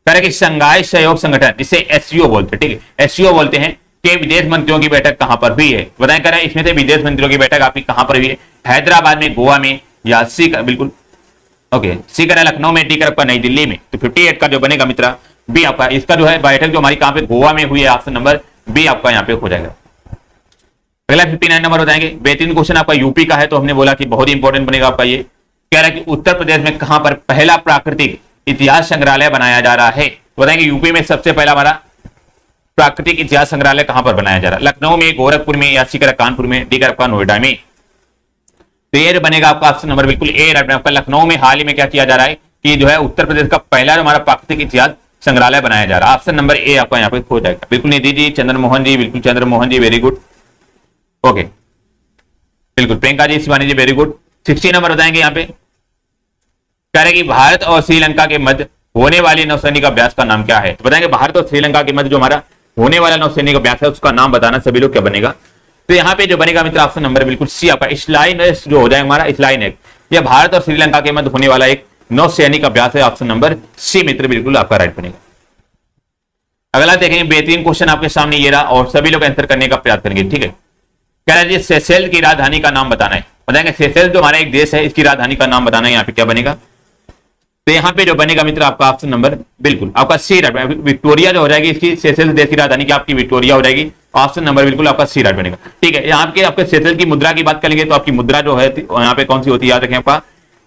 कह रहे कि शंघाई सहयोग संगठन जिसे एससीओ बोलते हैं, ठीक है, एससीओ बोलते हैं, के विदेश मंत्रियों की बैठक कहां पर हुई है। बताएं, कह रहे हैं इसमें से विदेश मंत्रियों की बैठक आपकी कहां पर हुई है। हैदराबाद में, गोवा में, या सी का बिल्कुल ओके, सी करा लखनऊ में, डी कर आपका नई दिल्ली में। तो 58 का जो बनेगा मित्रा बी आपका, इसका जो है बैठक जो हमारी कहां पे गोवा में हुई है, ऑप्शन नंबर बी आपका यहाँ पे हो जाएगा। अगला 59 नंबर बताएंगे, बेहतरीन क्वेश्चन आपका यूपी का है, तो हमने बोला कि बहुत ही इंपॉर्टेंट बनेगा आपका ये। कह रहा है कि उत्तर प्रदेश में कहां पर पहला प्राकृतिक इतिहास संग्रहालय बनाया जा रहा है। तो बताएंगे यूपी में सबसे पहला हमारा प्राकृतिक इतिहास संग्रहालय कहां पर बनाया जा रहा है। लखनऊ में, गोरखपुर में, या सी कर कानपुर में, डी कर आपका नोएडा में। तो ये बनेगा आपका ऑप्शन नंबर बिल्कुल ए राइट। आपका लखनऊ में हाल ही में क्या किया जा रहा है कि जो है उत्तर प्रदेश का पहला जो हमारा प्राकृतिक इतिहास संग्रहालय बनाया जा रहा है। ऑप्शन नंबर ए आपका यहाँ पे हो जाएगा। बिल्कुल निधि जी, चंद्रमोहन जी, बिल्कुल चंद्रमोहन जी वेरी गुड। ओके बिल्कुल प्रियंका जी, शिवानी जी वेरी गुड। 60 नंबर बताएंगे यहाँ पे, कह रहे कि भारत और श्रीलंका के मध्य होने वाली नौसैनिक अभ्यास का नाम क्या है। तो बताएंगे भारत और श्रीलंका के मध्य जो हमारा होने वाला नौसैनिक अभ्यास है उसका नाम बताना सभी लोग, क्या बनेगा। तो यहाँ पे जो बनेगा मित्र ऑप्शन नंबर बिल्कुल सी आपका स्लाइनेस जो हो जाएगा हमारा स्लाइनेस। यह भारत और श्रीलंका के मध्य होने वाला एक नौसैनिक अभ्यास है, ऑप्शन नंबर सी मित्र बिल्कुल आपका राइट बनेगा। अगला देखेंगे, बेहतरीन क्वेश्चन आपके सामने ये रहा और सभी लोग आंसर करने का प्रयास करेंगे, ठीक है। कह रहा है सेशेल्स की राजधानी का नाम बताना है। बताएंगे सेशेल्स जो हमारा एक देश है, इसकी राजधानी का नाम बताना है। यहाँ पे क्या बनेगा, तो यहाँ पे जो बनेगा मित्र आपका ऑप्शन नंबर बिल्कुल आपका सी राइट। विक्टोरिया जो हो जाएगी, इसकी सेशेल्स देश की राजधानी की आपकी विक्टोरिया हो जाएगी। ऑप्शन नंबर बिल्कुल आपका सी राइट बनेगा, ठीक है। यहाँ के आपके सेशेल्स की मुद्रा की बात करेंगे तो आपकी मुद्रा जो है यहाँ पे कौन सी होती है, याद रखें आपका,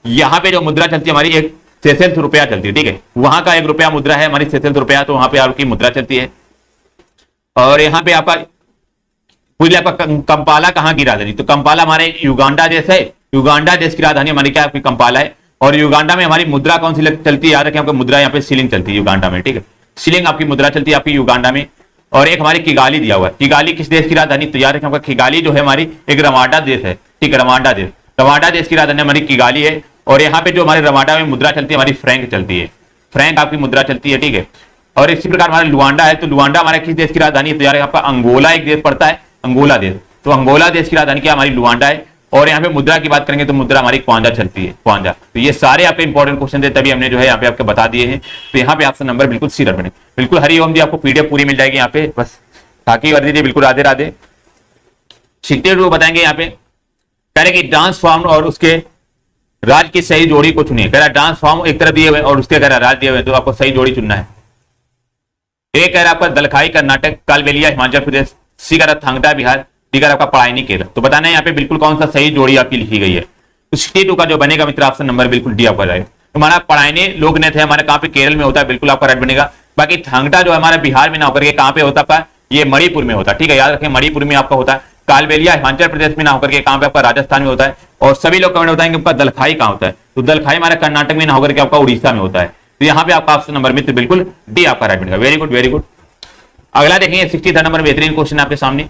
यहाँ पे जो मुद्रा चलती है हमारी एक सेशेल्स रुपया चलती है, ठीक है। वहां का 1 रुपया मुद्रा है हमारी सेशेल्स रुपया, तो वहां पे आपकी मुद्रा चलती है। और यहाँ पे आपका पूछले आपका कंपाला कहाँ की राजधानी, तो कंपाला हमारे युगांडा देश है। युगांडा देश की राजधानी हमारी क्या आपकी कंपाला है। और युगांडा में हमारी मुद्रा कौन सी चलती है, याद रखें आपका मुद्रा यहाँ पे शिलिंग चलती है युगांडा में, ठीक है। शिलिंग आपकी मुद्रा चलती है आपकी युगांडा में। और एक हमारी किगाली दिया हुआ है। किगाली किस देश की राजधानी, तो याद रखें आपका किगाली जो है हमारी एक रवांडा देश है, ठीक है। रवांडा देश की राजधानी हमारी किगाली है। और यहाँ पे जो हमारे रवांडा में मुद्रा चलती है हमारी फ्रैंक चलती है, फ्रैंक आपकी मुद्रा चलती है, ठीक है। और इसी प्रकार हमारा लुआंडा है, तो लुआंडा हमारा किस देश की राजधानी है, तो यार आपका अंगोला एक देश पड़ता है, अंगोला देश। तो अंगोला देश की राजधानी क्या हमारी लुआंडा है। और यहाँ पे मुद्रा की बात करेंगे तो मुद्रा हमारी क्वांजा चलती है, क्वांजा। तो ये सारे आपके इंपॉर्टेंट क्वेश्चन थे, तभी हमने जो है यहाँ पे आपके बता दिए हैं। तो यहाँ पे ऑप्शन नंबर बिल्कुल सी बने। बिल्कुल हरिओम जी, आपको पीडीएफ पूरी मिल जाएगी यहाँ पे, बस ताकि वर्दी जी बिल्कुल राधे राधे। 62 बताएंगे यहाँ पे, कह रहे कि डांस फॉर्म और उसके राज्य की सही जोड़ी को चुनिए। कह रहा डांस फॉर्म एक तरफ दिए हुए और उसके कह रहा राज्य दिए हुए, तो आपको सही जोड़ी चुनना है। एक कह रहा आपका दलखाई कर्नाटक, कालबेलिया हिमाचल प्रदेश, सी कह रहा थांगटा बिहार, डी कह रहा आपका पढ़ाई केरल। तो बताना है यहाँ पे बिल्कुल कौन सा सही जोड़ी आपकी लिखी गई है। तो 62 का जो बनेगा मित्र ऑप्शन नंबर बिल्कुल डी आपका जाएगा। तो हमारा पढ़ाई लोक नृत्य है हमारे कहाँ पे केरल में होता है, बिल्कुल आपका राइट बनेगा। बाकी थांगटा जो हमारा बिहार में ना होकर के कहां पे होता आपका, ये मणिपुर में होता है, ठीक है, याद रखें मणिपुर में आपका होता है। कालबेलिया हिमाचल प्रदेश में ना होकर के कहां पे आपका राजस्थान में होता है। और सभी लोग कमेंट बताएंगे आपका दलखाई कहां होता है, तो दलखाई हमारा कर्नाटक में ना होकर के आपका उड़ीसा में होता है। तो यहाँ पे आपका ऑप्शन नंबर मित्र बिल्कुल डी आपका राइट बनेगा। Very good very good. अगला देखेंगे 63 नंबर बेहतरीन क्वेश्चन आपके सामने,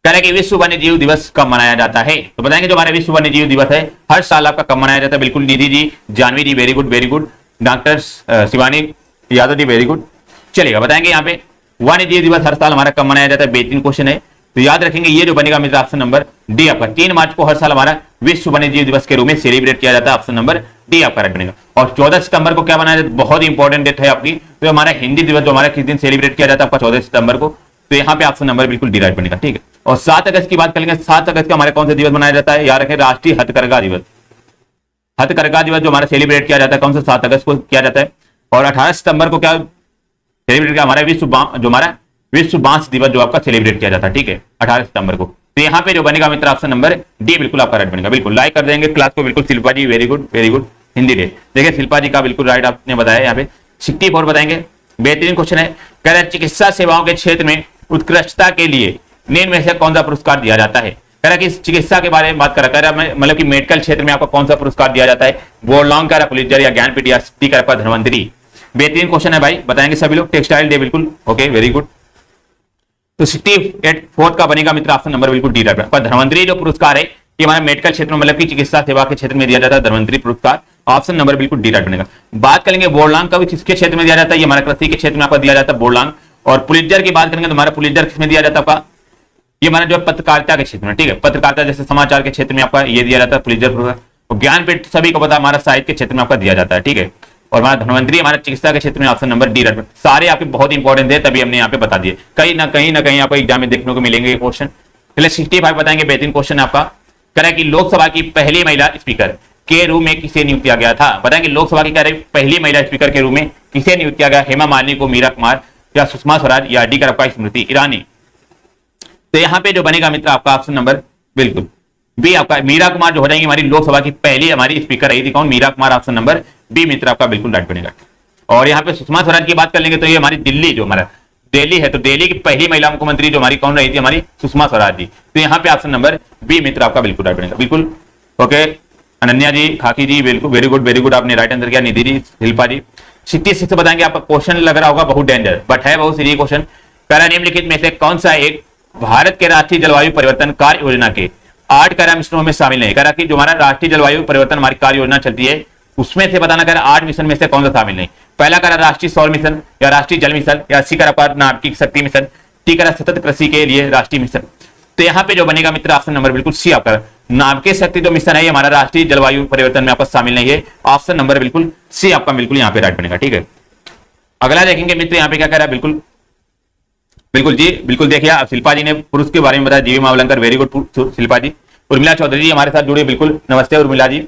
कह रहे कि विश्व वन्य जीव दिवस कब मनाया जाता है। तो बताएंगे जो हमारा विश्व वन्य जीव दिवस है हर साल आपका कब मनाया जाता है। बिल्कुल Nidhi ji, Janvi ji very good very good, doctor Shivani Yadav ji very good. चलिएगा बताएंगे यहाँ पे वन्य जीव दिवस हर साल हमारा कब मनाया जाता है, बेहतरीन क्वेश्चन है। तो याद रखेंगे ये जो बनेगा मित्र ऑप्शन नंबर डी आपका 3 मार्च को हर साल हमारा विश्व वन्य जीव दिवस के रूप में सेलिब्रेट किया जाता है। ऑप्शन नंबर डी आपका राइट बनेगा। और 14 सितंबर को क्या बनाया जाता है, बहुत ही इंपॉर्टेंट डेट है आपकी। तो हमारा हिंदी दिवस जो हमारा किस दिन सेलिब्रेट किया जाता है आपका 14 सितंबर को। तो यहाँ पे ऑप्शन नंबर बिल्कुल डी राइट बनेगा, ठीक है। और 7 अगस्त की बात करेंगे, 7 अगस्त का हमारे कौन सा दिवस मनाया जाता है, याद रखें राष्ट्रीय हथकरघा दिवस। हथकरघा दिवस जो हमारा सेलिब्रेट किया जाता है कौन सा 7 अगस्त को किया जाता है। और 18 सितंबर को क्या सेलिब्रेट किया, हमारा विश्व बांस दिवस जो आपका सेलिब्रेट किया जाता है, ठीक है, 18 सितंबर को। तो यहाँ पे जो बनेगा मित्र ऑप्शन नंबर डी बिल्कुल आपका राइट बनेगा। बिल्कुल लाइक कर देंगे क्लास को बिल्कुल। शिल्पा जी वेरी गुड हिंदी डे, देखिए शिल्पा जी का बिल्कुल राइट आपने बताया। यहाँ पे 64 बताएंगे, बेहतरीन क्वेश्चन है। कह रहे चिकित्सा सेवाओं के क्षेत्र में उत्कृष्टता के लिए निम्न में से कौन सा पुरस्कार दिया जाता है। कह रहा कि चिकित्सा के बारे में बात कर रहा है, मतलब कि मेडिकल क्षेत्र में आपको कौन सा पुरस्कार दिया जाता है, बोरलॉन्ग का, पुलित्जर या ज्ञानपीठ या स्पीकर का धन्वंतरी। बेहतरीन क्वेश्चन है भाई, बताएंगे सभी लोग। टेक्सटाइल डे बिल्कुल ओके वेरी गुड। तो 64 का बनेगा मित्र ऑप्शन नंबर बिल्कुल डी राइट। पर धन्वंतरी जो पुरस्कार है ये हमारे मेडिकल क्षेत्र में मतलब कि चिकित्सा सेवा के क्षेत्र में दिया जाता है धन्वंतरी पुरस्कार। ऑप्शन नंबर बिल्कुल डी राइट बनेगा। बात करेंगे बोरलॉन्ग का भी किसके क्षेत्र में दिया जाता है, ये हमारा कृषि के क्षेत्र में आपको दिया जाता है बोरलॉन्ग। और पुलित्जर की बात करेंगे तो हमारा पुलित्जर किसमें दिया जाता है आपका, ये हमारा जो पत्रकारिता के क्षेत्र में, ठीक है, पत्रकारिता जैसे समाचार के क्षेत्र में आपका ये दिया जाता है पुलित्जर पुरस्कार। ज्ञानपीठ सभी को पता हमारा साहित्य के क्षेत्र में आपका दिया जाता है, ठीक है। और हमारा धन्वंतरी हमारा चिकित्सा के क्षेत्र में ऑप्शन नंबर डी राइट। सारे आपके बहुत इंपॉर्टेंट है तभी हमने यहाँ पे बता दिए, कहीं ना कहीं आपको एग्जाम में देखने को मिलेंगे क्वेश्चन। पहले 65 बताएंगे, बेहतरीन क्वेश्चन आपका। कह रहा है कि लोकसभा की पहली महिला स्पीकर के रूप में किसे नियुक्त किया गया था। बताएंगे लोकसभा की कह रहे पहली महिला स्पीकर के रूप में किसे नियुक्त किया गया, हेमा मालिनी को, मीरा कुमार या सुषमा स्वराज या डी आपका स्मृति ईरानी। तो यहाँ पे जो बनेगा मित्र आपका ऑप्शन नंबर बिल्कुल बी आपका मीरा कुमार जो हो जाएंगी हमारी लोकसभा की पहली हमारी स्पीकर रही थी, कौन, Meera Kumar. Option number B मित्र आपका बिल्कुल राइट बनेगा। और यहाँ पे सुषमा स्वराज की बात कर लेंगे तो ये हमारी दिल्ली जो हमारा दिल्ली है, तो दिल्ली की पहली महिला मुख्यमंत्री जो हमारी कौन रही थी, हमारी सुषमा स्वराज जी। तो यहाँ पे ऑप्शन नंबर बी मित्र आपका बिल्कुल राइट बनेगा। बिल्कुल ओके, अनन्या जी, खाकी जी बिल्कुल वेरी गुड आपने राइट आंसर किया। निधि जी, शिल्पा जी। 66 बताएंगे, आपका क्वेश्चन लग रहा होगा बहुत डेंजर बट है बहुत सीरियस क्वेश्चन। पहला निम्नलिखित में से कौन सा एक भारत के राष्ट्रीय जलवायु परिवर्तन कार्य योजना के 8 कार्य मिशनों में शामिल नहीं। कह रहा कि जो हमारा राष्ट्रीय जलवायु परिवर्तन हमारी कार्य योजना चलती है उसमें से बताना, कर 8 मिशन में से कौन सा शामिल नहीं। पहला करा राष्ट्रीय सौर मिशन या राष्ट्रीय जल मिशन या सी करा नाभिक शक्ति मिशन, टी करा सतत कृषि के लिए राष्ट्रीय मिशन। तो यहाँ पे जो बनेगा मित्र ऑप्शन नंबर बिल्कुल सी आपका नाभिक शक्ति जो मिशन है ये हमारा राष्ट्रीय जलवायु परिवर्तन में आपका शामिल नहीं है। ऑप्शन नंबर बिल्कुल सी आपका बिल्कुल यहाँ पे राइट बनेगा, ठीक है। अगला देखेंगे मित्र यहाँ पे क्या कह रहा है, बिल्कुल जी बिल्कुल देखिए आप शिल्पा जी ने पुरुष के बारे में बताया, जीवी मावलंकर वेरी गुड शिल्पा जी। उर्मिला चौधरी जी हमारे साथ जुड़े, बिल्कुल नमस्ते Urmila ji,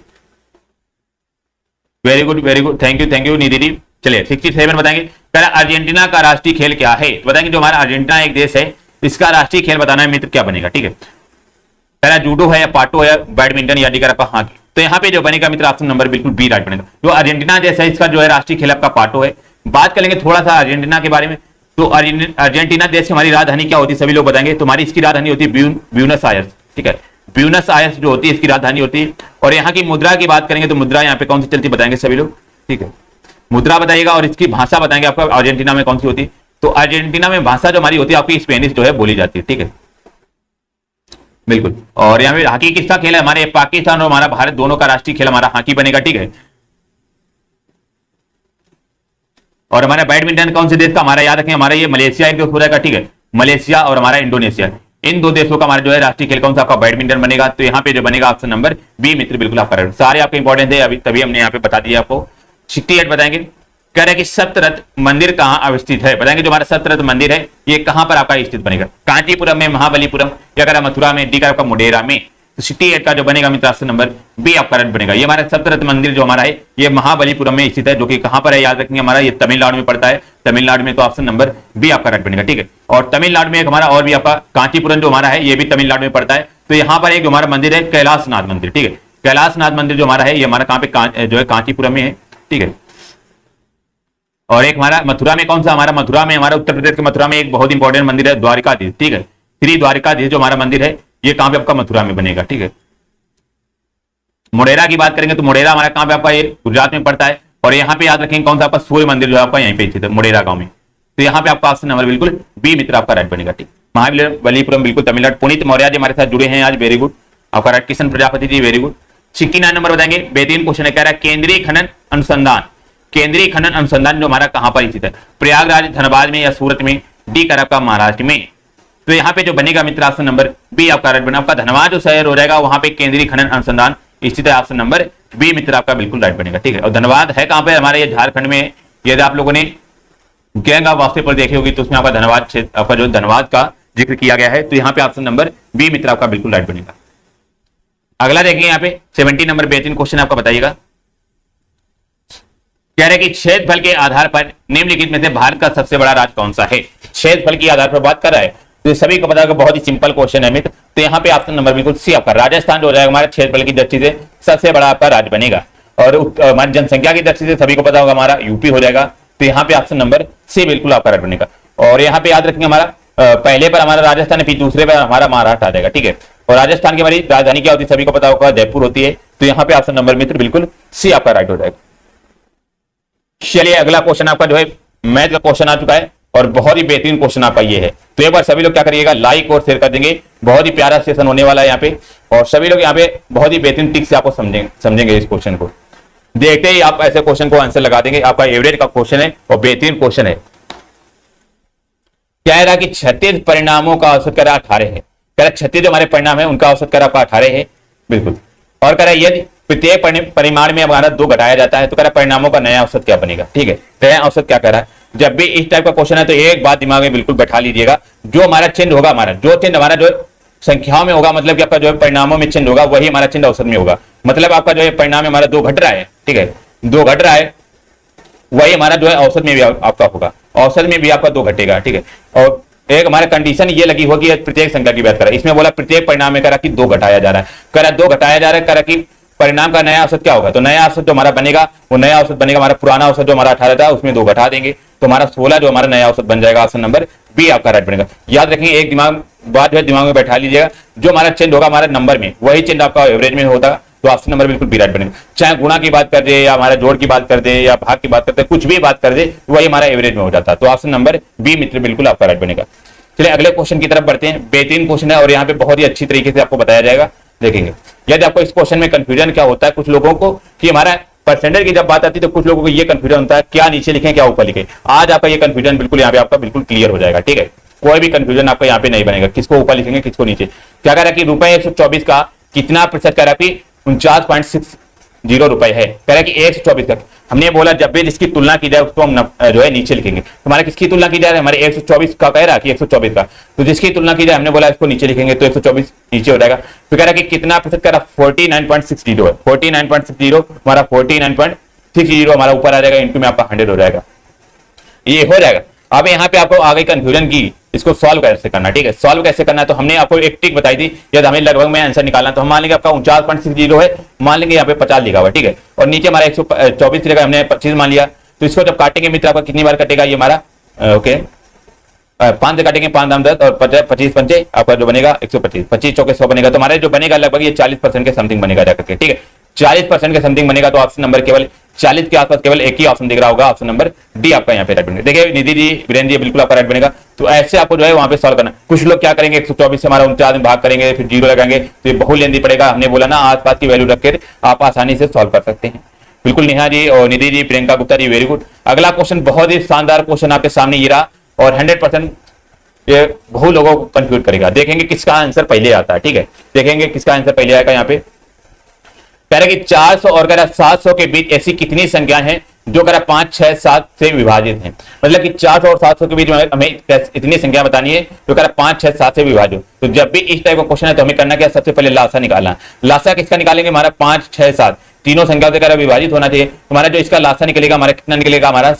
very good thank you Nidhi ji. चलिए 67 बताएंगे, पहला अर्जेंटीना का राष्ट्रीय खेल क्या है। तो बताएंगे जो हमारा अर्जेंटीना एक देश है इसका राष्ट्रीय खेल बताना है मित्र, क्या बनेगा, ठीक है। पहला जूडो है या पाटो है, बैडमिंटन या डिगर आपका हॉकी। तो यहाँ पे जो बनेगा मित्र ऑप्शन नंबर बिल्कुल बी राइट बनेगा। जो अर्जेंटीना देश है इसका जो है राष्ट्रीय खेल आपका पाटो है। बात करेंगे थोड़ा सा अर्जेंटीना के बारे में, तो अर्जेंटीना देश की हमारी राजधानी क्या होती है सभी लोग बताएंगे। तो हमारी इसकी राजधानी होती है ब्यूनस आयर्स, ठीक है, ब्यूनस आयर्स जो होती है इसकी राजधानी होती है। और यहाँ की मुद्रा की बात करेंगे तो मुद्रा यहाँ पे कौन सी चलती बताएंगे सभी लोग, ठीक है, मुद्रा बताइएगा। और इसकी भाषा बताएंगे आपका अर्जेंटीना में कौन सी होती है। तो अर्जेंटीना में भाषा जो हमारी होती है आपकी स्पेनिश जो है बोली जाती है, ठीक है, बिल्कुल। और यहाँ पे हॉकी किसका खेल है, हमारे पाकिस्तान और हमारा भारत दोनों का राष्ट्रीय खेल हमारा हॉकी बनेगा, ठीक है। और हमारा बैडमिंटन कौन से देश का, हमारा याद रखें हमारा ये मलेशिया एक देश हो जाएगा, ठीक है, मलेशिया और हमारा इंडोनेशिया, इन दो देशों का हमारा जो है राष्ट्रीय खेल कौन सा आपका बैडमिंटन बनेगा। तो यहाँ पे जो बनेगा ऑप्शन नंबर बी मित्र बिल्कुल आपका राइट। सारे आपके इंपॉर्टेंट है, अभी तभी हमने यहाँ पे बता दिया आपको। 68 बताएंगे, कह रहे हैं कि सप्तरथ मंदिर कहाँ अवस्थित है। बताएंगे जो हमारा सप्तरथ मंदिर है ये कहां पर आपका स्थित बनेगा, कांचीपुरम में, महाबलीपुरम या करा मथुरा में, डी का आपका मोढेरा में। तो 68 का जो बनेगा मित्र ऑप्शन नंबर बी आपका राइट बनेगा। ये हमारा सप्तरथ मंदिर जो हमारा है ये महाबलीपुरम में स्थित है, जो कि कहां पर है याद रखेंगे हमारा ये तमिलनाडु में पड़ता है, तमिलनाडु में। तो ऑप्शन नंबर बी आपका राइट बनेगा, ठीक है। और तमिलनाडु में एक हमारा और भी आपका कांचीपुरम जो हमारा है ये भी तमिलनाडु में पड़ता है। तो यहाँ पर एक जो हमारा मंदिर है कैलाशनाथ मंदिर, ठीक है, कैलाशनाथ मंदिर जो हमारा है ये हमारा कहाँ पे जो है कांचीपुरम में है, ठीक है। और एक हमारा मथुरा में कौन सा, हमारा मथुरा में, हमारा उत्तर प्रदेश के मथुरा में एक बहुत इंपॉर्टेंट मंदिर है द्वारिकाधीश, ठीक है, श्री द्वारिकाधीश जो हमारा मंदिर है ये कहां पे आपका मथुरा में बनेगा, ठीक है। मोढेरा की बात करेंगे तो मोढेरा हमारा कहां पे आपका ये गुजरात में पड़ता है, और यहाँ पे याद रखेंगे कौन सा आपका सूर्य मंदिर जो है आपका यहीं पे स्थित है मोढेरा गांव में। तो यहाँ पे आपका ऑप्शन नंबर बिल्कुल बी मित्र आपका राइट बनेगा, ठीक। महाबलीपुरम बिल्कुल तमिलनाडु। पुनीत मौर्य जी हमारे साथ जुड़े हैं आज, वेरी गुड, आपका right. Kishan Prajapati ji very good. 69 number बताएंगे, बेहतरीन क्वेश्चन है, कह रहा है केंद्रीय खनन अनुसंधान, केंद्रीय खनन अनुसंधान जो हमारा कहां पर स्थित है, प्रयागराज, धनबाद में या सूरत में, डी कर आपका महाराष्ट्र में। तो यहाँ पे जो बनेगा मित्र ऑप्शन नंबर बी आपका राइट बनेगा। आपका धनबाद जो शहर हो जाएगा वहां पे केंद्रीय खनन अनुसंधान स्थित है, ऑप्शन नंबर बी मित्र आपका बिल्कुल राइट बनेगा, ठीक है। और धनबाद है कहां पे, हमारे ये झारखंड में। यदि आप लोगों ने गैंग ऑफ वापसी पर देखी होगी तो उसमें आपका धनबाद क्षेत्र, आपका जो धनबाद का जिक्र किया गया है, तो यहाँ पे ऑप्शन नंबर बी मित्र आपका बिल्कुल राइट बनेगा। अगला देखिए यहाँ पे 70 नंबर बेहतरीन क्वेश्चन आपका बताइएगा, कह रहे कि क्षेत्रफल के आधार पर निम्नलिखित में से भारत का सबसे बड़ा राज्य कौन सा है। क्षेत्रफल के आधार पर बात कर रहा है तो सभी को पता है बहुत ही सिंपल क्वेश्चन है मित्र। तो यहाँ पे ऑप्शन नंबर बिल्कुल सी आपका राजस्थान जो हो जाएगा हमारे क्षेत्रफल की दृष्टि से सबसे बड़ा आपका राज्य बनेगा। और हमारी जनसंख्या की दृष्टि से सभी को पता होगा हमारा यूपी हो जाएगा। तो यहाँ पे ऑप्शन नंबर सी बिल्कुल आपका राइट बनेगा। और यहाँ पे याद रखेंगे हमारा पहले पर हमारा राजस्थान है, फिर दूसरे पर हमारा महाराष्ट्र आ जाएगा, ठीक है। और राजस्थान की हमारी राजधानी क्या होती है सभी को पता होगा, जयपुर होती है। तो यहाँ पे ऑप्शन नंबर मित्र बिल्कुल सी आपका राइट हो जाएगा। चलिए अगला क्वेश्चन आपका जो है मैथ का क्वेश्चन आ चुका है और बहुत ही बेहतरीन क्वेश्चन आपका ये है। तो एक बार सभी लोग क्या करिएगा, लाइक और शेयर कर देंगे, बहुत ही प्यारा सेशन होने वाला है यहाँ पे। और सभी लोग यहाँ पे बहुत ही बेहतरीन टिक से आपको समझेंगे इस क्वेश्चन को। देखते ही आप ऐसे क्वेश्चन को आंसर लगा देंगे। आपका एवरेज का क्वेश्चन है और बेहतरीन क्वेश्चन है। कह रहा कि 36 परिणामों का औसत कह रहा 18 है। कह रहा 36 जो हमारे परिणाम है उनका औसत कह रहा आपका 18 है, बिल्कुल। और कह रहा यदि प्रत्येक परिमाण में हमारा 2 घटाया जाता है तो कह रहा परिणामों का नया औसत क्या बनेगा, ठीक है। नया औसत क्या कह रहा है, जब भी इस टाइप का क्वेश्चन है तो एक बात दिमाग में बिल्कुल बैठा लीजिएगा, जो हमारा चिन्ह होगा, हमारा जो चिन्ह हमारा जो संख्याओं में होगा, मतलब कि आपका जो है परिणामों में चिन्ह होगा वही हमारा चिन्ह औसत में होगा। मतलब आपका जो है परिणाम में हमारा 2 घट रहा है, ठीक है, 2 घट रहा है, वही हमारा जो है औसत में भी आपका होगा, औसत में भी आपका 2 घटेगा, ठीक है। और एक हमारा कंडीशन ये लगी होगी प्रत्येक संख्या की बात करा, इसमें बोला प्रत्येक परिणाम में करा कि 2 घटाया जा रहा है, करा 2 घटाया जा रहा है, करा कि परिणाम का नया औसत क्या होगा। तो नया औसत जो हमारा बनेगा वो नया औसत बनेगा, हमारा पुराना औसत जो हमारा 18 था उसमें 2 घटा देंगे तो हमारा 16 जो हमारा नया औसत बन जाएगा। ऑप्शन नंबर बी आपका राइट बनेगा। याद रखेंगे एक बात जो है दिमाग में बैठा लीजिएगा, जो हमारा चेंज होगा हमारे नंबर में वही चेंज आपका एवरेज में होता, तो ऑप्शन नंबर बिल्कुल बी राइट बनेगा। चाहे गुणा की बात कर दे या हमारा जोड़ की बात कर दे या भाग की बात करते, कुछ भी बात कर दे वही हमारा एवरेज में हो जाता। तो ऑप्शन नंबर बी मित्र बिल्कुल आपका राइट बनेगा। चलिए अगले क्वेश्चन की तरफ बढ़ते हैं। बेहतरीन क्वेश्चन है और यहाँ पे बहुत ही अच्छी तरीके से आपको बताया जाएगा, देखेंगे। यदि आपको इस क्वेश्चन में कंफ्यूजन क्या होता है कुछ लोगों को कि हमारा परसेंटेज की जब बात आती है तो कुछ लोगों को ये कंफ्यूजन होता है क्या नीचे लिखें क्या ऊपर लिखें। आज आपका ये कंफ्यूजन बिल्कुल यहाँ पे आपका बिल्कुल क्लियर हो जाएगा, ठीक है। कोई भी कंफ्यूजन आपका यहाँ पे नहीं बनेगा, किसको ऊपर लिखेंगे किसको नीचे। क्या कह रहा है कि रुपए 124 का कितना प्रतिशत कह रहा है कि 49.60 रुपए है। कह रहा है कि 124 का हमने बोला जब भी जिसकी तुलना की जाए उसको हम जो है नीचे लिखेंगे। हमारे किसकी तुलना की जाए, हमारे 124 का कह रहा है कि 124 का, तो जिसकी तुलना की जाए हमने बोला इसको नीचे लिखेंगे तो 124 नीचे हो जाएगा। तो कह रहा है कि कितना प्रतिशत कह रहा 49.60 है, 49.60 हमारा 49.60 हमारा ऊपर आ जाएगा, इंटू में आपका 100 हो जाएगा, ये हो जाएगा। अब यहाँ पे आपको आ गई कंफ्यूजन की इसको सॉल्व कैसे करना, ठीक है। सॉल्व कैसे करना है तो हमने आपको एक ट्रिक बताई थी, यदि हमें लगभग में आंसर निकालना तो हम मान लेंगे आपका 49.60 है, मान लेंगे यहाँ पे 50 लिखा हुआ, ठीक है। और नीचे हमारा 124 की जगह हमने 25 मान लिया। तो इसको जब काटेंगे मित्र आपका कितनी बार कटेगा ये हमारा ओके 5 से काटेंगे, 5 दाम 10 और 25 पंचे आपका जो बनेगा 125, 25 चौके 100 बनेगा। तो हमारे जो बनेगा लगभग ये 40% के समथिंग बनेगा जाकर के, ठीक है। 40% के समथिंग बनेगा तो ऑप्शन नंबर केवल 40 के आसपास केवल एक ही ऑप्शन दिख रहा होगा, ऑप्शन नंबर डी आपका यहाँ पे राइट बनेगा। देखिए निधि जी वीरेंद्र जी बिल्कुल आपका राइट बनेगा। तो ऐसे आपको जो है वहां पे सॉल्व करना। कुछ लोग क्या करेंगे 124 से हमारा 49 में भाग करेंगे फिर 0 लगाएंगे तो ये बहुत लेंदी पड़ेगा। हमने बोला ना आसपास की वैल्यू रखकर आप आसानी से सॉल्व कर सकते हैं। बिल्कुल नेहा जी और निधि जी प्रियंका गुप्ता जी वेरी गुड। अगला क्वेश्चन बहुत ही शानदार क्वेश्चन आपके सामने ये रहा और 100% ये बहुत लोगों को कंफ्यूज करेगा। देखेंगे किसका आंसर पहले आता है, ठीक है। देखेंगे किसका आंसर पहले आएगा। यहाँ पे कह रहे कि 400 और 700 के बीच ऐसी कितनी संख्या हैं जो 5, 6, 7 से विभाजित हैं। मतलब कि 400 और 700 के बीच हमें इतनी संख्या बतानी है जो 5, 6, 7 से विभाजित। तो जब भी इस टाइप का क्वेश्चन है तो हमें करना क्या, सबसे पहले लासा निकालना। लासा किसका निकालेंगे, हमारा 5, 6, 7 तीनों संख्या से विभाजित होना चाहिए। हमारा जो इसका लासा निकलेगा हमारा कितना निकलेगा, हमारा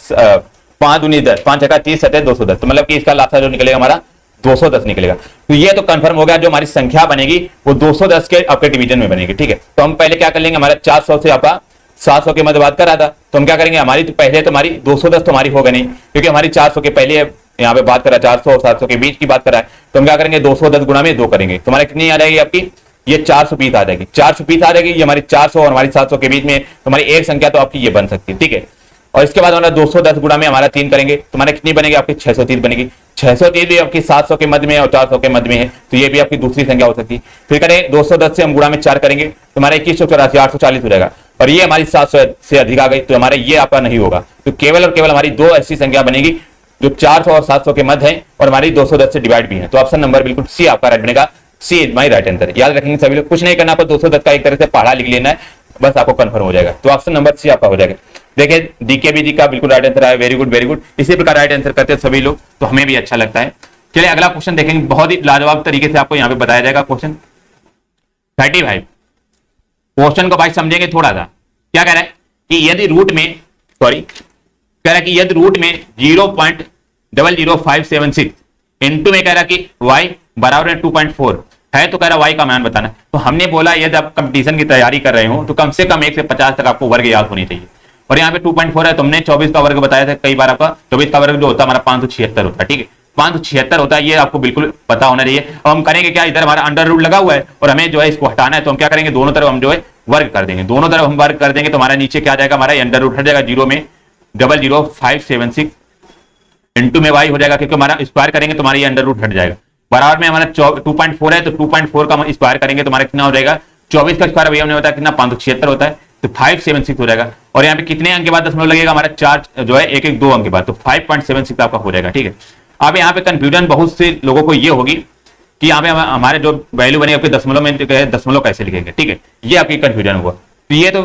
5 दूनी 10, 5 छक्का 30 7 210। तो मतलब कि इसका लासा जो निकलेगा हमारा 210 निकलेगा। तो ये तो कंफर्म हो गया जो हमारी संख्या बनेगी वो 210 के आपके डिवीजन में बनेगी, ठीक है। तो हम पहले क्या कर लेंगे, हमारा 400 से आपका 700 के मध्य बात कर रहा था, तो हम क्या करेंगे, हमारी तो पहले तो हमारी 210 तो हमारी होगा नहीं, क्योंकि हमारी 400 के पहले यहाँ पे बात कर रहा है, 400 और 700 के बीच की बात कर रहा है, तो हम क्या करेंगे 210 गुणा में 2 करेंगे, तो हमारा कितनी आ जाएगी आपकी, ये 420 आ जाएगी, 420 आ जाएगी, ये हमारी 400 और हमारी 700 के बीच में, तो हमारी एक संख्या तो आपकी ये बन सकती है, ठीक है। और इसके बाद हमारा 210 गुणा में हमारा 3 करेंगे, तो हमारा कितनी बनेगी आपकी 630 बनेगी, 630 भी आपकी 700 के मध्य में और 400 के मध्य में है, तो ये भी आपकी दूसरी संख्या हो सकती है। फिर करें 210 से हम गुणा में 4 करेंगे, तो हमारा 2184 840 हो जाएगा, और ये हमारी 700 से अधिक आ गई, तो हमारा ये आपका नहीं होगा। तो केवल और केवल हमारी 2 ऐसी संख्या बनेगी जो 400 और 700 के मध्य है और हमारी 210 से डिवाइड भी है। तो ऑप्शन नंबर बिल्कुल सी आपका राइट बनेगा, सी इज माई राइट आंसर। याद रखेंगे सभी लोग, कुछ नहीं करना, आपको 210 का एक तरह से पढ़ा लिख लेना है, बस आपको कंफर्म हो जाएगा। तो ऑप्शन नंबर सी आपका हो जाएगा। देखिए डीकेबी का बिल्कुल राइट आंसर आया, वेरी गुड वेरी गुड। इसी प्रकार राइट आंसर करते हैं सभी लोग, तो हमें भी अच्छा लगता है। चलिए अगला क्वेश्चन देखेंगे, बहुत ही लाजवाब तरीके से आपको यहाँ पे बताया जाएगा। क्वेश्चन 35, क्वेश्चन को भाई समझेंगे थोड़ा सा। क्या कह रहा है कि यदि रूट में, सॉरी कह रहा है कि यदि रूट में 0.00576 इंटू में कह रहा है कि y बराबर 2.4 है, तो कह रहा है y का मान बताना। तो हमने बोला यदि आप कंपटीशन की तैयारी कर रहे हो तो कम से कम 1 से 50 तक आपको वर्ग याद होनी चाहिए, और यहाँ पे 2.4 है, तुमने 24 का वर्ग बताया था कई बार, आपका 24 का वर्ग जो होता है हमारा 576 होता है, ठीक है 576 होता है, ये आपको बिल्कुल पता होना चाहिए। अब हम करेंगे क्या, इधर हमारा अंडर रूट लगा हुआ है और हमें जो है इसको हटाना है, तो हम क्या करेंगे, दोनों तरफ हम जो है वर्ग कर देंगे, दोनों तरफ हम वर्ग कर देंगे, तो हमारा नीचे क्या जाएगा, हमारा अंडर रूट हट जाएगा, 0 में 00576 इंटू में y हो जाएगा, क्योंकि हमारा स्क्वायर करेंगे तो हमारा ये अंडर रूट हट जाएगा। बराबर में हमारा 2.4 है, तो 2.4 का स्क्वायर करेंगे तो हमारा कितना हो जाएगा, 24 का स्क्वायर भैया हमने बताया कितना 576 होता है, तो 576 हो जाएगा। और यहाँ पे कितने अंक के बाद दशमलव लगेगा, हमारा 4 जो है 1 2 अंक के बाद, तो 5.76 आपका हो जाएगा, ठीक है। अब यहाँ पे कंफ्यूजन बहुत से लोगों को ये होगी कि यहाँ पे हमारे जो वैल्यू बनेगी आपके दशमलव में, दशमलव कैसे लिखेंगे, ठीक है, ये आपकी कंफ्यूजन होगा। तो ये तो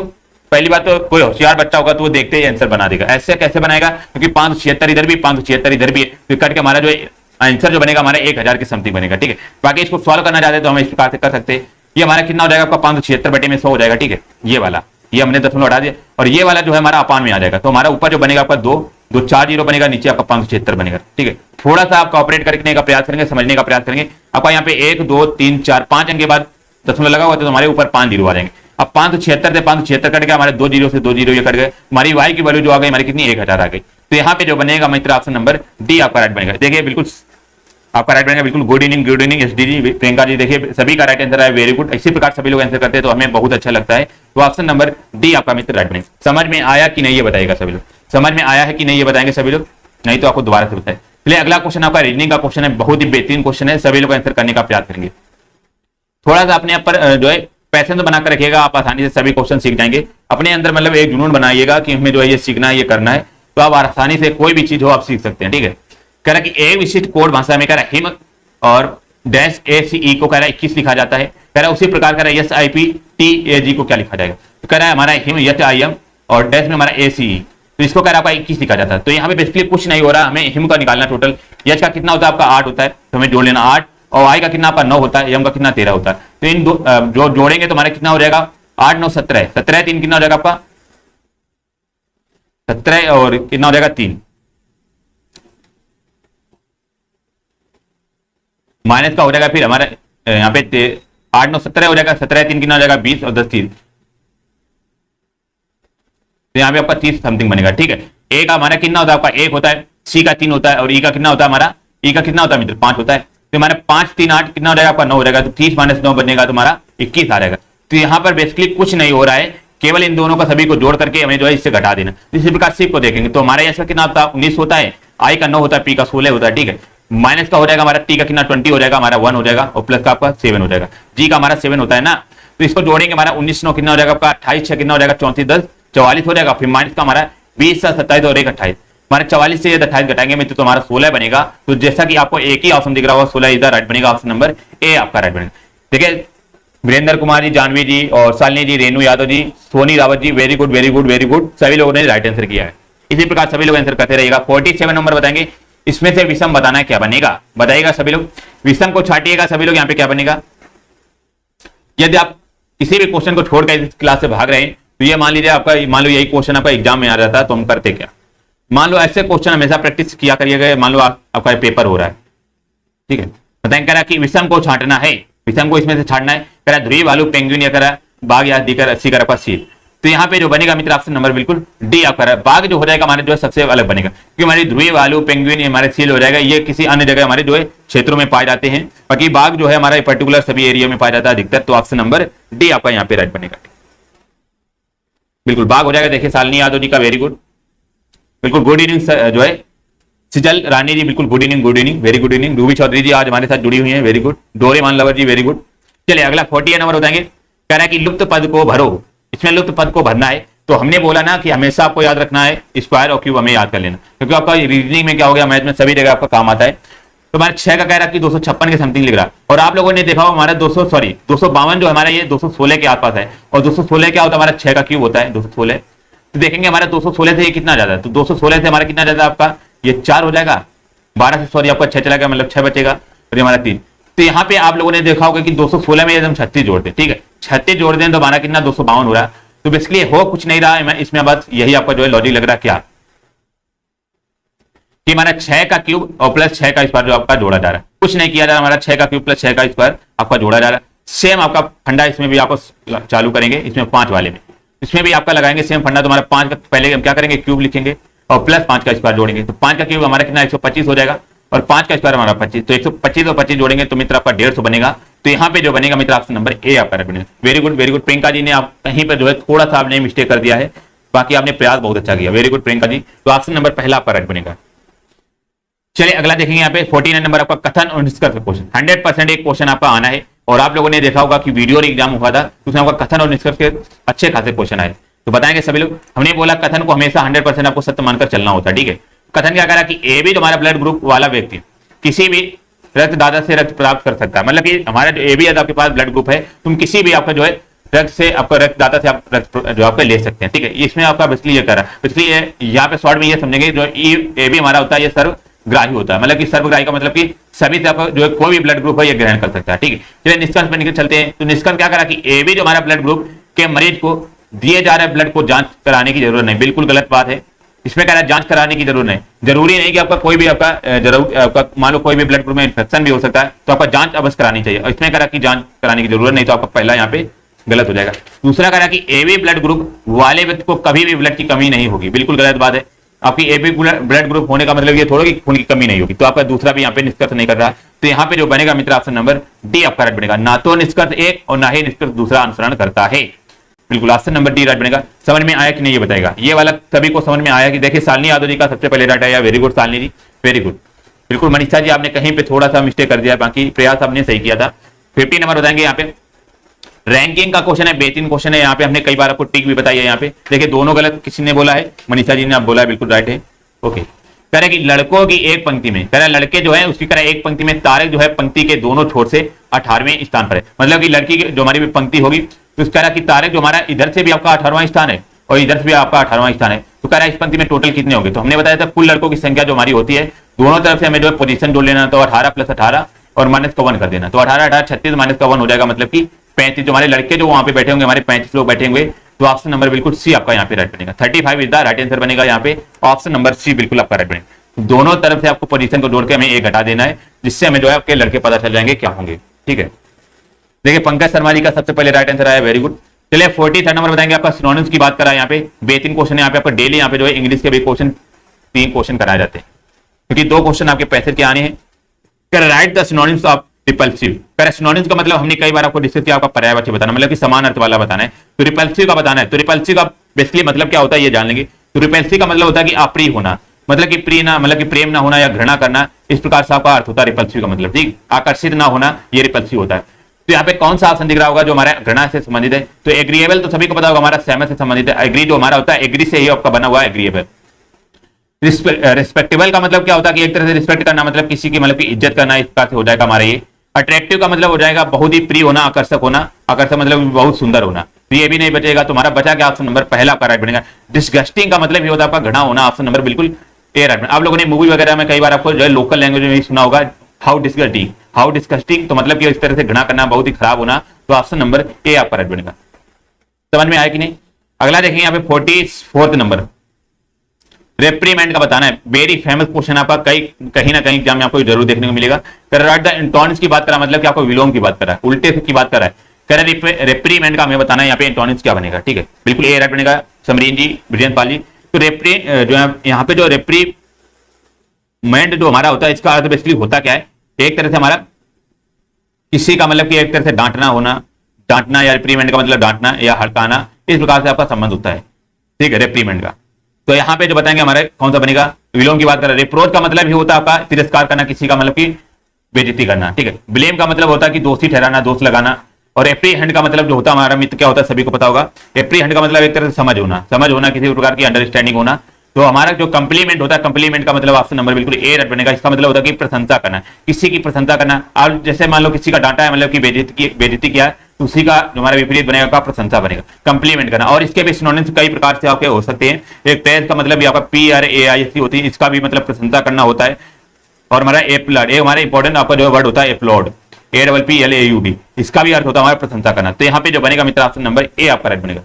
पहली बात, तो कोई होशियार बच्चा होगा तो वो देखते ही आंसर बना देगा। ऐसे कैसे बनाएगा, क्योंकि 576 इधर भी 576 इधर भी है, तो कट के हमारा जो आंसर जो बनेगा हमारा 1000 की समथिंग बनेगा, ठीक है। बाकी इसको सॉल्व करना चाहते तो हम इस प्रकार से कर सकते हैं। ये हमारा कितना हो जाएगा आपका 576 बटे में 100 हो जाएगा, ठीक है। ये वाला, ये हमने दशमलव हटा दिया, और ये वाला जो है हमारा अपान में आ जाएगा, तो हमारा ऊपर जो बनेगा आपका 2 4 0 बनेगा, नीचे आपका 576 बनेगा, ठीक है। थोड़ा सा आप कॉपरेट करने का प्रयास करेंगे, समझने का प्रयास करेंगे। आपका यहाँ पे 1 2 3 4 5 अंक के बाद दशमलव लगा हुआ, तो हमारे ऊपर 5 0 आ जाएंगे। अब 576 से 576 कट गया, हमारे 2 0 से 2 0 ये कट गए, हमारी y की वैल्यू जो आ गई हमारी कितनी 1000 आ गई। तो यहाँ पे जो बनेगा मित्र ऑप्शन नंबर डी आपका राइट बनेगा। देखिए बिल्कुल आपका राइट बनेगा, बिल्कुल गुड इवनिंग एसडी जी, प्रियंका जी, देखिए सभी का राइट आंसर है, वेरी गुड। इसी प्रकार सभी लोग आंसर करते हैं तो हमें बहुत अच्छा लगता है। तो ऑप्शन नंबर डी आपका मित्र राइट बनेगा। समझ में आया कि नहीं ये बताएगा सभी लोग, समझ में आया है कि नहीं ये बताएंगे सभी लोग, नहीं तो आपको दोबारा से बताए। चलिए अगला क्वेश्चन आपका रीजनिंग का क्वेश्चन है, बहुत ही बेहतरीन क्वेश्चन है, सभी लोग आंसर करने का प्रयास करेंगे। थोड़ा सा अपने आप पर जो है पैसे तो बनाकर रखिएगा, आप आसानी से सभी क्वेश्चन सीख जाएंगे। अपने अंदर मतलब एक जुनून बनाइएगा कि हमें जो है ये सीखना है, ये करना है, तो आप आसानी से कोई भी चीज हो आप सीख सकते हैं, ठीक है। कह रहा है कि एक विशिष्ट कोड भाषा में कह रहा है हिम और डैश ACE को कह रहा है 21 लिखा जाता है। कह रहा है उसी प्रकार कह रहा है SIPTAG को क्या लिखा जाएगा, तो कह रहा है हमारा हिम HIM और डैश में हमारा ACE, तो इसको कह रहा है 21 लिखा जाता है। तो यहाँ पे बेसिकली कुछ नहीं हो रहा, हमें हिम का निकालना, टोटल एच का कितना होता है आपका 8 होता है, तो हमें जोड़ लेना 8, और आई का कितना आपका 9 होता है, एम का कितना 13 होता है। तो इन दो जो जोड़ेंगे तो हमारा कितना हो जाएगा 8 9 17, 17 3 कितना हो जाएगा आपका 17, और कितना हो जाएगा 3 माइनस का हो जाएगा, फिर हमारे यहाँ पे 8 9 17 हो जाएगा, 17 3 कितना हो जाएगा 20, और 10 30, तो यहाँ पे आपका 30 समथिंग बनेगा, ठीक है। ए का हमारा कितना होता है आपका 1 होता है, सी का 3 होता है, और ई का कितना होता है हमारा, ई का कितना होता है मित्र 5 होता है। तो हमारा 5 3 8 कितना हो जाएगा आपका 9 हो जाएगा, तो 30 - 9 बनेगा तो हमारा 21 आ जाएगा। तो यहाँ पर बेसिकली कुछ नहीं हो रहा है, केवल इन दोनों का सभी को जोड़ करके हमें जो है इससे घटा देना। इसी प्रकार सी को देखेंगे तो हमारा इसका कितना होता है 19 होता है, आई का 9 होता है, पी का 16 होता है, ठीक है। माइनस का हो जाएगा हमारा टी का कितना 20 हो जाएगा, हमारा 1 हो जाएगा, और प्लस का आपका 7 हो जाएगा, जी का हमारा 7 होता है ना। तो इसको जोड़ेंगे हमारा 19 9 कितना हो जाएगा आपका 28 6 कितना हो जाएगा 34 10 44 हो जाएगा। फिर माइनस का हमारा 20 7 27 और 1 28, हमारे 44 से 28 घटाएंगे मित्र तो हमारा 16 बनेगा। तो जैसा कि आपको एक ही ऑप्शन दिख रहा होगा 16 इधर राइट बनेगा, ऑप्शन नंबर ए आपका राइट बनेगा। देखिए वीरेंद्र कुमार जी, जानवी जी और Shalini ji, Renu Yadav ji, Soni Rawat ji, very good very good very good, सभी लोगों ने राइट आंसर किया है। इसी प्रकार सभी लोग आंसर करते रहिएगा। 47 नंबर बताएंगे, इसमें से विषम बताना है, क्या बनेगा बताइएगा सभी लोग। विषम को छाटिएगा सभी लोग, यहाँ पे क्या बनेगा। यदि आप किसी भी क्वेश्चन को छोड़कर इस क्लास से भाग रहे हैं तो ये मान लीजिए आपका, मान लो यही क्वेश्चन आपका एग्जाम में आ जाता है तो हम करते क्या, मान लो ऐसे क्वेश्चन हमेशा प्रैक्टिस किया करिएगा। मान लो आपका पेपर हो रहा है, ठीक है, बताएंगे कह रहा कि विषम को छांटना है, विषम को इसमें से छाटना है, कह रहा ध्रुव आलू पेंगुइन या कह रहा बाघ या दीकर 80 का सीट। तो यहाँ पे जो बनेगा मित्र ऑप्शन नंबर बिल्कुल डी आपका। बाघ जो हो जाएगा हमारे जो है सबसे अलग बनेगा, क्योंकि हमारी ध्रुवीय भालू, पेंगुइन हमारे सील हो जाएगा, ये किसी अन्य जगह हमारे जो है क्षेत्रों में पाए जाते हैं। बाकी बाघ जो है हमारा पर्टिकुलर सभी एरिया में पाया जाता है अधिकतर, तो ऑप्शन नंबर डी आपका यहाँ पे राइट बनेगा। बिल्कुल बाघ हो जाएगा। देखिए शालिनी यादव जी का वेरी गुड, बिल्कुल गुड इवनिंग जो है सिजल रानी जी, बिल्कुल good evening, good evening, very good evening. Ruby Chaudhary ji आज हमारे साथ जुड़ी हुई हैं, very good. Doraemon lover ji very good. चलिए अगला 48 नंबर बताएंगे। कह रहा है कि लुप्त पद को भरो, इसमें लुप्त पद को भरना है। तो हमने बोला ना कि हमेशा आपको याद रखना है स्क्वायर और क्यूब हमें याद कर लेना, क्योंकि आपका रीजनिंग में क्या हो गया, मैथ में सभी जगह आपका काम आता है। तो हमारे 6 का कह रहा है कि 256 के समथिंग लिख रहा, और आप लोगों ने देखा हो हमारा 252 जो हमारा ये 216 के आसपास है, और 216 क्या होता है हमारा 6 का क्यूब होता है 216। तो देखेंगे हमारा 216 से ये कितना ज्यादा है, तो 216 से हमारा कितना ज्यादा आपका ये 4 हो जाएगा, 12 से सॉरी आपका 6 चला मतलब 6 बचेगा, और ये हमारा 3। तो यहाँ पे आप लोगों ने देखा होगा कि 216 में हम 36 जोड़ दें, ठीक है 36 जोड़ दें तो हमारा कितना 252 हो रहा है। तो बेसिकली हो कुछ नहीं रहा है इसमें, बस यही आपका जो है लॉजिक लग रहा है क्या कि हमारा 6 का क्यूब और प्लस 6 का स्क्वायर जो आपका जोड़ा जा रहा है, कुछ नहीं किया जा रहा, हमारा 6 का क्यूब प्लस 6 का स्क्वायर आपका जोड़ा जा रहा है। सेम आपका फंडा इसमें भी आपको चालू करेंगे, इसमें 5 वाले में, इसमें भी आपका लगाएंगे सेम फंडा। तो हमारा 5 का पहले हम क्या करेंगे क्यूब लिखेंगे और प्लस 5 का स्क्वायर जोड़ेंगे, तो 5 का क्यूब हमारा कितना 125 हो जाएगा, और 5 का स्क्वायर हमारा 25, तो 125 और 25 जोड़ेंगे तो मित्र आपका 150 बनेगा। तो यहाँ पे जो बनेगा मित्र ऑप्शन नंबर ए आपका बनेगा। Very good, very good. Priyanka ji ने आप कहीं पर जो है थोड़ा सा आपने मिस्टेक कर दिया है, बाकी आपने प्रयास बहुत अच्छा किया, वेरी गुड प्रियंका जी। तो ऑप्शन नंबर पहला आपका राइट बनेगा। चलिए अगला देखेंगे यहाँ पे 49 नंबर आपका कथन और निष्कर्ष क्वेश्चन। 100% एक क्वेश्चन आपका आना है, और आप लोगों ने देखा होगा कि वीडियो एग्जाम हुआ था उसमें आपका कथन और निष्कर्ष के अच्छे खासे क्वेश्चन आए, तो बताएंगे सभी लोग। हमने बोला कथन को हमेशा 100% आपको सत्य मानकर चलना होता है, ठीक है। कथन क्या कह रहा है कि ए बी जो हमारा ब्लड ग्रुप वाला व्यक्ति किसी भी रक्तदाता से रक्त प्राप्त कर सकता है, मतलब कि हमारा जो ए बी आपके पास ब्लड ग्रुप है, तुम किसी भी आपका जो है रक्त से आपका रक्तदाता से आप रक्त जो आपका ले सकते हैं, ठीक है। इसमें आपका बेसिकली ये कर रहा है, बेसिकली यहाँ पे शॉर्ट में ये समझेंगे जो ए बी हमारा होता है ये सर्वग्राही होता है, मतलब कि सर्वग्राही का मतलब कि सभी से आपका जो है कोई भी ब्लड ग्रुप है ये ग्रहण कर सकता है, ठीक है। चलिए निष्कर्ष पर निकल चलते हैं। तो निष्कर्ष क्या करा कि ए बी जो हमारा ब्लड ग्रुप के मरीज को दिए जा रहे ब्लड को जांच कराने की जरूरत नहीं, बिल्कुल गलत बात है। इसमें कह रहा है जांच कराने की जरूरत नहीं, जरूरी नहीं कि आपका कोई भी आपका जरूर आपका मान लो कोई भी ब्लड ग्रुप में इन्फेक्शन भी हो सकता है, तो आपका जांच अवश्य करानी चाहिए, और इसमें कह रहा कि जांच कराने की जरूरत नहीं, तो आपका पहला यहाँ पे गलत हो जाएगा। दूसरा कह रहा कि एबी ब्लड ग्रुप वाले व्यक्ति को कभी भी ब्लड की कमी नहीं होगी, बिल्कुल गलत बात है। आपकी एबी ब्लड ग्रुप होने का मतलब ये थोड़ा कि खून की कमी नहीं होगी, तो आपका दूसरा भी यहाँ पे निष्कर्ष नहीं कर रहा। तो यहाँ पे जो बनेगा मित्र ऑप्शन नंबर डी आपका राइट बनेगा, ना तो निष्कर्ष एक और ना ही निष्कर्ष दूसरा अनुसरण करता है, बिल्कुल ऑप्शन नंबर डी राइट बनेगा। समझ में आया कि नहीं ये बताएगा, ये वाला सभी को समझ में आया कि देखिए शालिनी यादव जी का सबसे पहले राइट आया, वेरी गुड शालिनी जी, वेरी गुड। बिल्कुल मनीषा जी आपने कहीं पे थोड़ा सा मिस्टेक कर दिया, बाकी प्रयास आपने सही किया था। 50 नंबर बताएंगे यहाँ पे रैंकिंग का क्वेश्चन है, बेहतरीन क्वेश्चन है। यहाँ पे हमने कई बार आपको टिक भी बताई है, यहाँ पे देखिए दोनों गलत किसी ने बोला है, मनीषा जी ने आप बोला है, बिल्कुल राइट है। ओके कह रहे कि लड़कों की एक पंक्ति में, कह रहे लड़के जो है उसकी कह रहे एक पंक्ति में तारक जो है पंक्ति के दोनों छोर से 18वें स्थान पर है, मतलब कि लड़की की जो हमारी भी पंक्ति होगी तो कह रहा कि तारक जो हमारा इधर से भी आपका 18वां स्थान है और इधर से भी आपका 18वां स्थान है, तो कह रहा है इस पंक्ति में टोटल कितने होंगे। तो हमने बताया था कुल लड़कों की संख्या जो हमारी होती है दोनों तरफ से हमें जो है पोजीशन जोड़ लेना, तो 18 + 18 और -1 कर देना, तो 18 18 36 -1 हो जाएगा, मतलब कि 35। जो हमारे लड़के जो वहां पे बैठे होंगे हमारे 35 लोग बैठे होंगे, तो ऑप्शन नंबर बिल्कुल सी आपका यहाँ पे राइट बनेगा। 35 इज द राइट आंसर बनेगा यहाँ पे, ऑप्शन नंबर सी बिल्कुल आपका राइट बनेगा। दोनों तरफ से आपको पोजीशन को जोड़ के हमें एक घटा देना है, जिससे हमें जो है आपके लड़के पता चल जाएंगे क्या होंगे, ठीक है। देखिए पंकज शर्मा जी का सबसे पहले राइट आंसर आया, वेरी गुड। चलिए 43 नंबर बताएंगे आपका सिनोनिम्स की बात करा, यहाँ पे बेहतरीन क्वेश्चन है। यहाँ पे आपका डेली यहाँ पे जो है इंग्लिश के भी क्वेश्चन 3 क्वेश्चन कराए जाते हैं, क्योंकि 2 क्वेश्चन आपके पैसे के आने हैं। Right the synonyms of repulsive, synonyms का मतलब हमने कई बार आपको डिस्कस किया, आपका पर्यायवाची बताना, मतलब कि समान अर्थ वाला बताना है। तो रिपल्सिव का बताना है, तो रिपल्सिव का बेसिकली मतलब क्या होता है ये जान लेंगे। तो रिपल्सिव का मतलब होता है कि अप्रिय होना, मतलब कि प्रिय ना, मतलब कि प्रेम ना होना या घृणा करना, इस प्रकार से आपका अर्थ होता है रिपल्सिव का मतलब, ठीक। आकर्षित ना होना ये रिपल्सिव होता है। तो यहाँ पे कौन सा ऑप्शन दिख रहा होगा जो हमारा घृणा से संबंधित है, तो एग्रीएबल तो सभी को पता होगा हमारा सहमत से संबंधित है। एग्री जो हमारा होता है एग्री से ही आपका बना हुआ है एग्रीएबल। रिस्पेक्टेबल का मतलब क्या होता है कि एक तरह से रिस्पेक्ट करना, मतलब किसी की मतलब की इज्जत करना, इस प्रकार से हो जाएगा हमारा ये। अट्रैक्टिव का मतलब हो जाएगा बहुत ही प्रिय होना, आकर्षक होना, आकर्षक मतलब बहुत सुंदर होना, तो ये भी नहीं बचेगा, तुम्हारा बचा क्या ऑप्शन नंबर पहला आपका राइट बनेगा। डिस्गस्टिंग का मतलब ये होता है आपका घृणा होना, ऑप्शन नंबर बिल्कुल ए राइट। आप लोगों ने मूवी वगैरह में कई बार आपको जो है लोकल लैंग्वेज में सुना होगा हाउ डिस्गस्टिंग, हाउ डिस्गस्टिंग, तो मतलब कि इस तरह से घृणा करना, बहुत ही खराब होना, तो ऑप्शन नंबर ए आपका राइट बनेगा। समझ में आया कि नहीं। अगला देखेंगे यहाँ पे 44 नंबर रेप्रीमेंट का बताना है, वेरी फेमस क्वेश्चन आपका कहीं ना कहीं एग्जाम में आपको जरूर देखने को मिलेगा। राइट द इंटोनिम्स की बात करा, मतलब कि आपको विलोम की बात करा है, उल्टे की बात करा है। कह रहे रेप्रीमेंट का हमें बताना है यहाँ पे एंटोनिम्स क्या बनेगा, ठीक है, बिल्कुल ए राइट बनेगा समरीन जी, ब्रिजेंद्र पाल जी। तो जो है यहाँ पे जो रेप्रीमेंट जो हमारा होता है इसका अर्थ बेसिकली होता क्या है, एक तरह से हमारा किसी का मतलब कि एक तरह से डांटना होना, डांटना या रिप्रीमेंट का मतलब डांटना या हड़काना, इस प्रकार से आपका संबंध होता है, ठीक है, रिप्रीमेंट का। तो यहाँ पे जो बताएंगे हमारे कौन सा बनेगा, विलोम की बात कर रहे हैं। रिप्रोच का मतलब ही होता है आपका तिरस्कार करना, किसी का मतलब कि बेइज्जती करना, ठीक है। ब्लेम का मतलब होता है कि दोषी ठहराना, दोष लगाना। और एप्रीहेंड का मतलब जो होता है हमारा मित्र क्या होता है सभी को पता होगा। एप्रीहेंड का मतलब एक तरह से समझ होना, किसी प्रकार की अंडरस्टैंडिंग होना। तो हमारा जो कंप्लीमेंट होता है, कंप्लीमेंट का मतलब ऑप्शन नंबर बिल्कुल ए राइट बनेगा। इसका मतलब होता है कि प्रशंसा करना, किसी की प्रशंसा करना। आप जैसे मान लो किसी का डांटा है, मतलब कि बेइज्जती किया, तो उसी का जो हमारा विपरीत बनेगा का प्रशंसा बनेगा, कंप्लीमेंट करना। और इसके भी सिनोनिम्स कई प्रकार से आपके हो सकते हैं। एक प्रेज का मतलब भी आपका PRAISE होती है, इसका भी मतलब प्रशंसा करना होता है। और हमारा एप्लॉड, ये हमारा इंपॉर्टेंट आपका जो वर्ड होता है एप्लॉड, APPLAUD, इसका भी अर्थ होता है हमारा प्रशंसा करना। तो यहाँ पे जो बनेगा मित्र ऑप्शन नंबर ए आपका राइट बनेगा।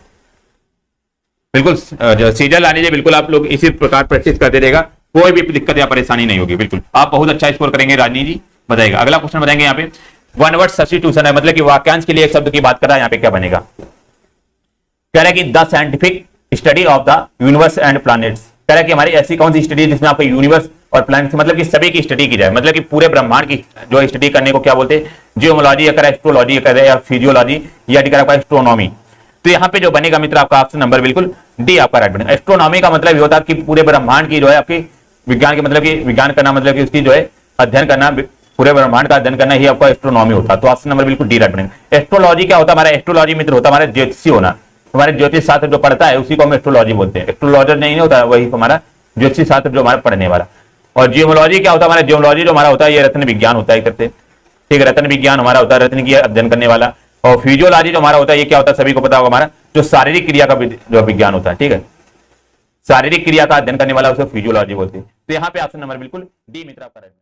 बिल्कुल जो सीजन ला लीजिए, बिल्कुल आप लोग इसी प्रकार प्रैक्टिस करते रहेगा, कोई भी दिक्कत या परेशानी नहीं होगी। बिल्कुल आप बहुत अच्छा स्कोर करेंगे, राजनी जी बताएगा। अगला क्वेश्चन बताएंगे यहाँ पे वन वर्ड सब्स्टिट्यूशन है, मतलब कि वाक्यांश के लिए एक शब्द की बात कर रहा है, यहाँ पे क्या बनेगा। कह रहा है कि the scientific study of the universe and planets. कह रहा है कि हमारी ऐसी कौन सी स्टडी जिसमें आपका यूनिवर्स और प्लैनेट्स मतलब कि सभी की स्टडी की जाए, मतलब कि पूरे ब्रह्मांड की जो स्टडी करने को क्या बोलते हैं, जियोलॉजी या एस्ट्रोलॉजी या फिजियोलॉजी या एस्ट्रोनॉमी। तो यहाँ पे जो बनेगा मित्र आपका ऑप्शन नंबर बिल्कुल डी आपका राइट बनेगा। एस्ट्रोनॉमी का मतलब ये होता है कि पूरे ब्रह्मांड की जो है आपकी विज्ञान के मतलब कि विज्ञान करना, मतलब कि उसकी जो है अध्ययन करना, पूरे ब्रह्मांड का अध्ययन करना ही आपका एस्ट्रोनॉमी होता है। तो ऑप्शन नंबर बिल्कुल डी राइट बनेगा। एस्ट्रोलॉजी क्या होता है हमारा, एस्ट्रोलॉजी मित्र होता है हमारा ज्योतिषी होना, हमारे ज्योतिष शास्त्र जो पढ़ता है उसी को हम एस्ट्रोलॉजी बोलते हैं। एस्ट्रोलॉजर नहीं होता, वही हमारा ज्योतिष शास्त्र जो हमारा पढ़ने वाला। और जियोलॉजी क्या होता है हमारा, जियोलॉजी जो हमारा होता है ये रत्न विज्ञान होता है करते, ठीक है, रत्न विज्ञान हमारा होता है, रत्न की अध्ययन करने वाला। और फिजियोलॉजी जो हमारा होता है ये क्या होता है सभी को पता होगा, हमारा जो शारीरिक क्रिया का जो विज्ञान होता है, ठीक है, शारीरिक क्रिया का अध्ययन करने वाला उसे फिजियोलॉजी बोलते हैं। तो यहाँ पे ऑप्शन नंबर बिल्कुल डी मित्र आपका।